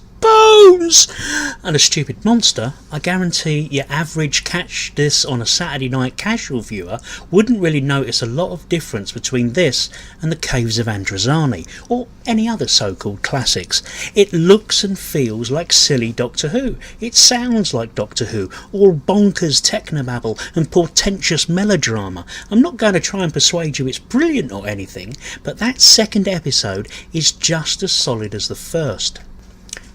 and a stupid monster, I guarantee your average catch this on a Saturday night casual viewer wouldn't really notice a lot of difference between this and the Caves of Androzani, or any other so-called classics. It looks and feels like silly Doctor Who. It sounds like Doctor Who, all bonkers technobabble and portentous melodrama. I'm not going to try and persuade you it's brilliant or anything, but that second episode is just as solid as the first.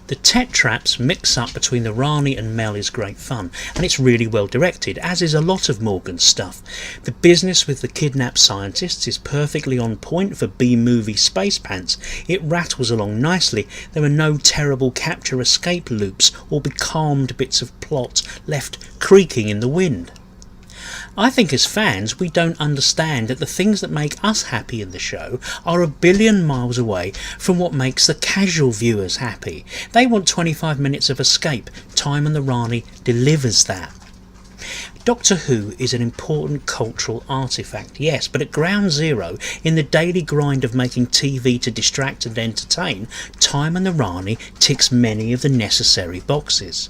The Tet Traps mix-up between the Rani and Mel is great fun, and it's really well directed, as is a lot of Morgan's stuff. The business with the kidnapped scientists is perfectly on point for B-movie space pants. It rattles along nicely. There are no terrible capture-escape loops or becalmed bits of plot left creaking in the wind. I think as fans we don't understand that the things that make us happy in the show are a billion miles away from what makes the casual viewers happy. They want 25 minutes of escape. Time and the Rani delivers that. Doctor Who is an important cultural artefact, yes, but at ground zero, in the daily grind of making TV to distract and entertain, Time and the Rani ticks many of the necessary boxes.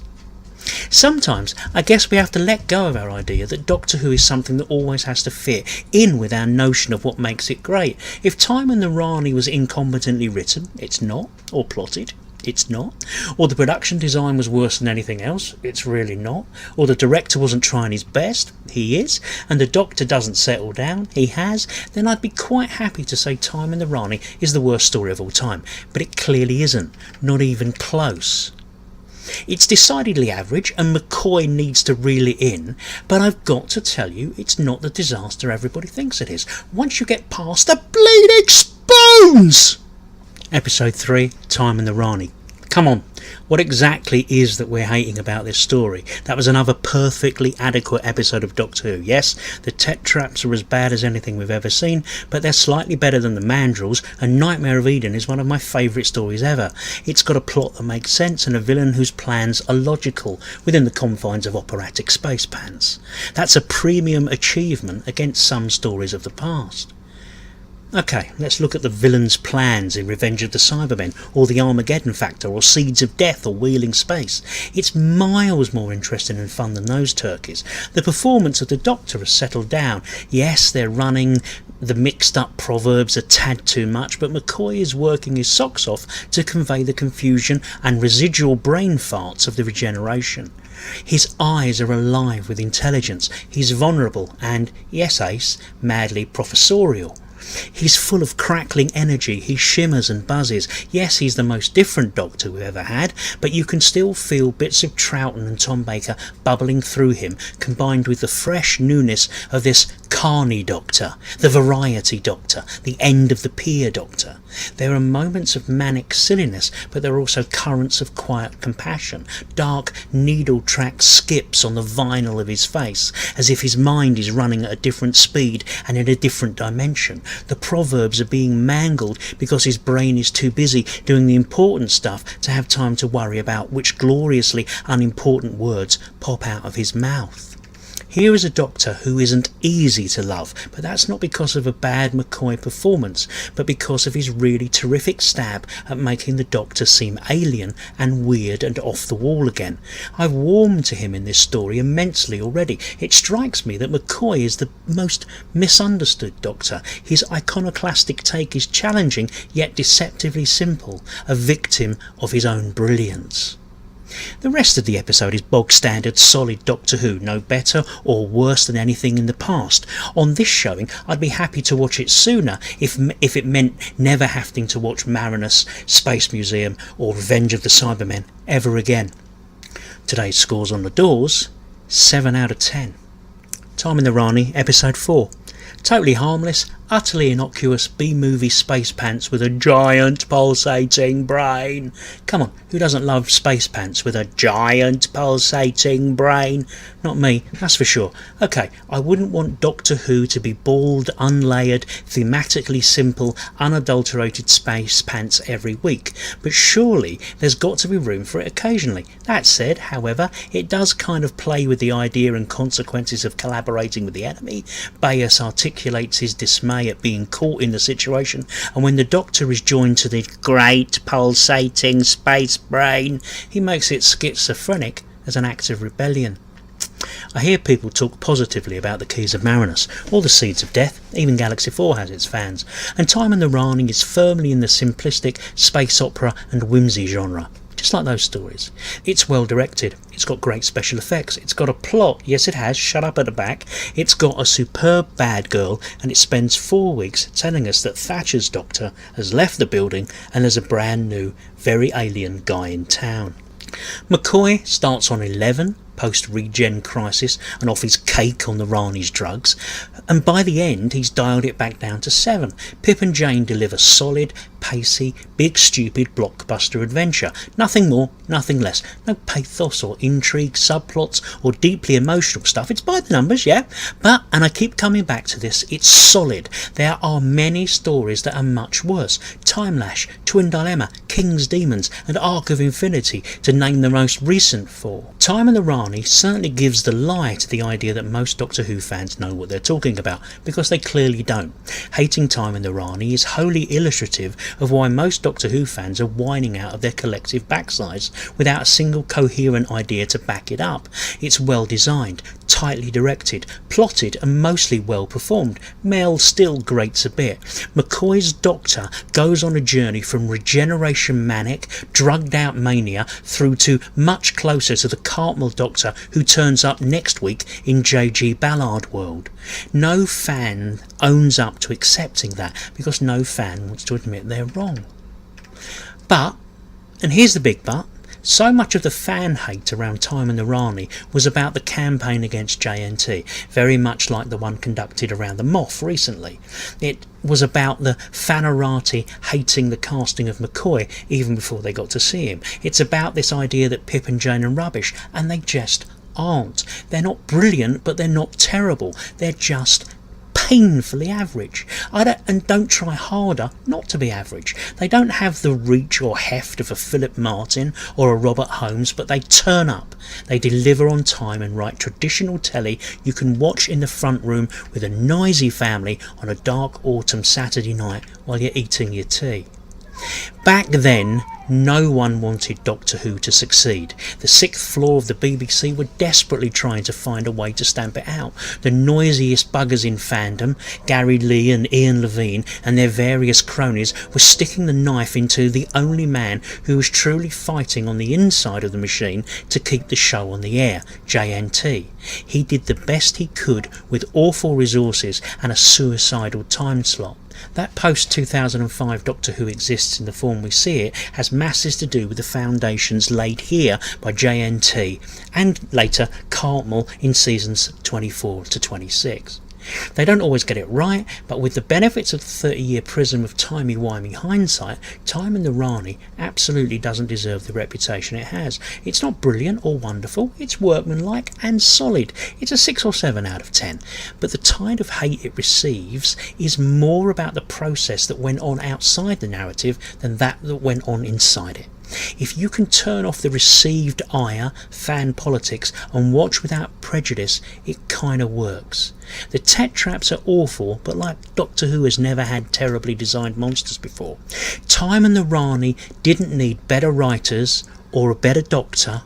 Sometimes I guess we have to let go of our idea that Doctor Who is something that always has to fit in with our notion of what makes it great. If Time and the Rani was incompetently written, it's not, or plotted, it's not, or the production design was worse than anything else, it's really not, or the director wasn't trying his best, he is, and the Doctor doesn't settle down, he has, then I'd be quite happy to say Time and the Rani is the worst story of all time, but it clearly isn't, not even close. It's decidedly average and McCoy needs to reel it in, but I've got to tell you it's not the disaster everybody thinks it is, once you get past the bleeding spoons! Episode 3, Time and the Rani. Come on, what exactly is that we're hating about this story? That was another perfectly adequate episode of Doctor Who. Yes, the Tet Traps are as bad as anything we've ever seen, but they're slightly better than the Mandrels, and Nightmare of Eden is one of my favourite stories ever. It's got a plot that makes sense and a villain whose plans are logical within the confines of operatic space pants. That's a premium achievement against some stories of the past. Okay, let's look at the villain's plans in Revenge of the Cybermen, or the Armageddon Factor, or Seeds of Death, or Wheeling Space. It's miles more interesting and fun than those turkeys. The performance of the Doctor has settled down. Yes, they're running the mixed up proverbs a tad too much, but McCoy is working his socks off to convey the confusion and residual brain farts of the regeneration. His eyes are alive with intelligence. He's vulnerable and, yes Ace, madly professorial. He's full of crackling energy, he shimmers and buzzes. Yes, he's the most different Doctor we've ever had, but you can still feel bits of Troughton and Tom Baker bubbling through him, combined with the fresh newness of this Carney Doctor, the Variety Doctor, the end of the Pier Doctor. There are moments of manic silliness, but there are also currents of quiet compassion, dark needle-track skips on the vinyl of his face, as if his mind is running at a different speed and in a different dimension. The proverbs are being mangled because his brain is too busy doing the important stuff to have time to worry about which gloriously unimportant words pop out of his mouth. Here is a Doctor who isn't easy to love, but that's not because of a bad McCoy performance, but because of his really terrific stab at making the Doctor seem alien and weird and off the wall again. I've warmed to him in this story immensely already. It strikes me that McCoy is the most misunderstood Doctor. His iconoclastic take is challenging yet deceptively simple, a victim of his own brilliance. The rest of the episode is bog standard solid Doctor Who, no better or worse than anything in the past. On this showing I'd be happy to watch it sooner if it meant never having to watch Marinus, Space Museum or Revenge of the Cybermen ever again. Today's scores on the doors: 7 out of 10. Time in the Rani, episode 4. Totally harmless, utterly innocuous B-movie space pants with a giant pulsating brain. Come on, who doesn't love space pants with a giant pulsating brain? Not me, that's for sure. Okay, I wouldn't want Doctor Who to be bald, unlayered, thematically simple, unadulterated space pants every week, but surely there's got to be room for it occasionally. That said, however, it does kind of play with the idea and consequences of collaborating with the enemy. Bayes articulates his dismay at being caught in the situation, and when the Doctor is joined to the great pulsating space brain, he makes it schizophrenic as an act of rebellion. I hear people talk positively about the Keys of Marinus, or the Seeds of Death. Even Galaxy 4 has its fans, and Time in the Rani is firmly in the simplistic space opera and whimsy genre. Just like those stories. It's well directed, it's got great special effects, it's got a plot, yes it has, shut up at the back, it's got a superb bad girl, and it spends 4 weeks telling us that Thatcher's Doctor has left the building and there's a brand new, very alien guy in town. McCoy starts on 11, post-regen crisis, and off his cake on the Rani's drugs, and by the end he's dialed it back down to 7. Pip and Jane deliver solid, pacey, big stupid blockbuster adventure. Nothing more, nothing less. No pathos or intrigue, subplots or deeply emotional stuff. It's by the numbers, yeah, but, and I keep coming back to this, it's solid. There are many stories that are much worse. Time Lash, Twin Dilemma, King's Demons and Arc of Infinity, to name the most recent 4. Time in the Rani certainly gives the lie to the idea that most Doctor Who fans know what they're talking about, because they clearly don't. Hating Time in the Rani is wholly illustrative of why most Doctor Who fans are whining out of their collective backsides without a single coherent idea to back it up. It's well designed, tightly directed, plotted and mostly well performed. Mel still grates a bit. McCoy's Doctor goes on a journey from regeneration manic, drugged out mania through to much closer to the Cartmel Doctor who turns up next week in J.G. Ballard world. No fan owns up to accepting that, because no fan wants to admit they're wrong. But, and here's the big but, so much of the fan hate around Time in the Rani was about the campaign against JNT, very much like the one conducted around the Moth recently. It was about the fanerati hating the casting of McCoy even before they got to see him. It's about this idea that Pip and Jane are rubbish, and they just aren't. They're not brilliant, but they're not terrible. They're just painfully average. Don't try harder not to be average. They don't have the reach or heft of a Philip Martin or a Robert Holmes, but they turn up. They deliver on time and write traditional telly you can watch in the front room with a noisy family on a dark autumn Saturday night while you're eating your tea. Back then, no one wanted Doctor Who to succeed. The 6th floor of the BBC were desperately trying to find a way to stamp it out. The noisiest buggers in fandom, Gary Lee and Ian Levine and their various cronies, were sticking the knife into the only man who was truly fighting on the inside of the machine to keep the show on the air, JNT. He did the best he could with awful resources and a suicidal time slot. That post-2005 Doctor Who exists in the form we see it has masses to do with the foundations laid here by JNT and later Cartmel in seasons 24 to 26. They don't always get it right, but with the benefits of the 30-year prism of timey-wimey hindsight, Time and the Rani absolutely doesn't deserve the reputation it has. It's not brilliant or wonderful, it's workmanlike and solid. It's a 6 or 7 out of 10. But the tide of hate it receives is more about the process that went on outside the narrative than that went on inside it. If you can turn off the received ire, fan politics and watch without prejudice, it kind of works. The tech traps are awful, but like Doctor Who has never had terribly designed monsters before. Time and the Rani didn't need better writers or a better doctor,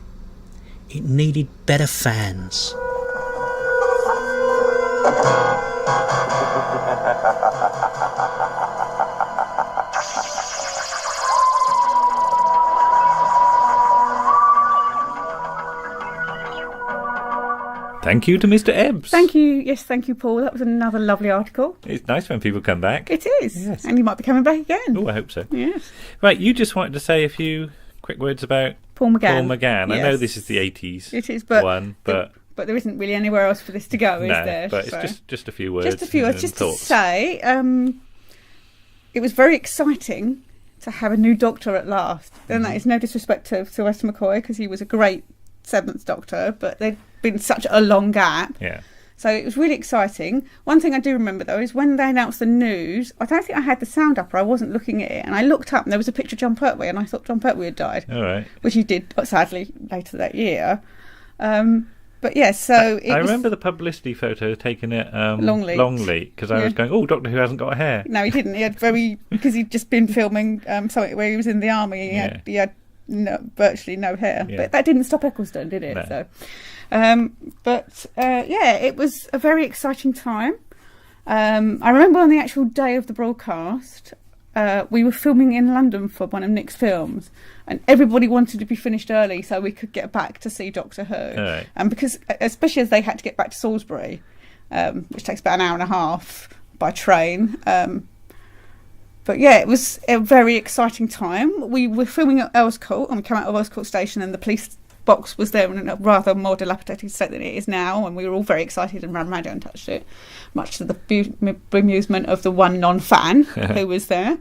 it needed better fans. Thank you to Mr. Ebbs. Thank you. Yes, thank you, Paul. That was another lovely article. It's nice when people come back. It is. Yes. And you might be coming back again. Oh, I hope so. Yes. Right, you just wanted to say a few quick words about Paul McGann. Paul McGann. Yes. I know this is the 80s. It is, but one, but there isn't really anywhere else for this to go, is there? But so. It's just a few words. Just a few words. Just thoughts. to say, it was very exciting to have a new Doctor at last. And that is no disrespect to Sylvester McCoy, because he was a great 7th Doctor, but there'd been such a long gap. Yeah. So it was really exciting. One thing I do remember, though, is when they announced the news, I don't think I had the sound up or I wasn't looking at it, and I looked up and there was a picture of John Pertwee, and I thought John Pertwee had died. All right. Which he did, sadly, later that year. But yeah, so I remember the publicity photo taken at Longleat, because I was going, oh, Doctor Who hasn't got a hair. No, he didn't. He had because he'd just been filming something where he was in the army. He had virtually no hair. Yeah. But that didn't stop Eccleston, did it? No. So, it was a very exciting time. I remember on the actual day of the broadcast, we were filming in London for one of Nick's films, and everybody wanted to be finished early so we could get back to see Doctor Who. Right. And because, especially as they had to get back to Salisbury, which takes about an hour and a half by train. But yeah, it was a very exciting time. We were filming at Earls Court, and we came out of Earls Court Station, and the police box was there in a rather more dilapidated state than it is now, and we were all very excited and ran around and touched it, much to the bemusement of the one non-fan who was there.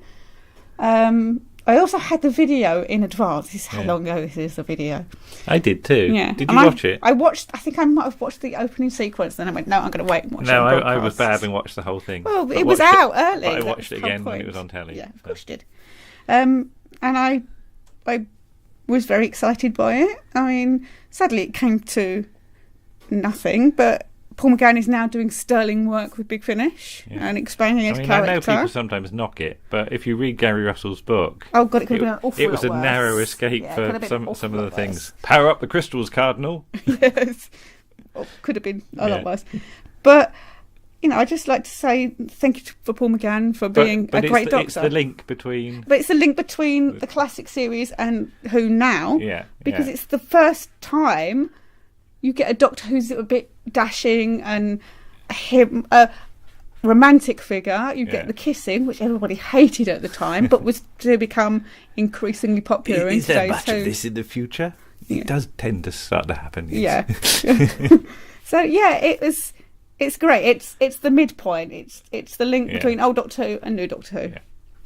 I also had the video in advance. This is how long ago this is, the video. I did too. Yeah. Did you watch it? I think I might have watched the opening sequence, then I went, no, I'm going to wait and watch it. No, I was bad and watched the whole thing. Well, it was out early. But I watched it again when it was on telly. Yeah, of course you did. And I was very excited by it. I mean, sadly it came to nothing, but Paul McGann is now doing sterling work with Big Finish and expanding his character. I know people sometimes knock it, but if you read Gary Russell's book, oh god, it could have been an awful lot It was a worse. narrow escape for some of the things. Power up the crystals, Cardinal. Yes, could have been a lot worse. But I'd just like to say thank you for Paul McGann for being a great Doctor. It's the link between... But it's the link between the classic series and Who now. Yeah. Because it's the first time you get a Doctor who's a bit dashing and a romantic figure. You get the kissing, which everybody hated at the time, but was to become increasingly popular in Is there today's much of this in the future? It does tend to start to happen. Yeah. So yeah, it's great. It's the midpoint. It's the link between old Doctor Who and new Doctor Who. Yeah.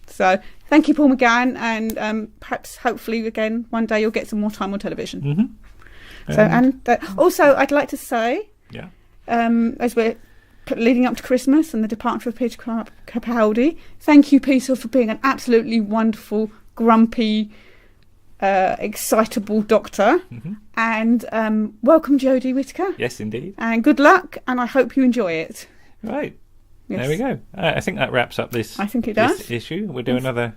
So thank you, Paul McGann, and perhaps hopefully again one day you'll get some more time on television. Mm-hmm. So and also I'd like to say, as we're leading up to Christmas and the departure of Peter Capaldi, thank you, Peter, for being an absolutely wonderful, grumpy, excitable Doctor, and welcome Jodie Whittaker. Yes, indeed. And good luck, and I hope you enjoy it. Right. Yes. There we go. I think that wraps up this. I think it does. This issue. We'll do another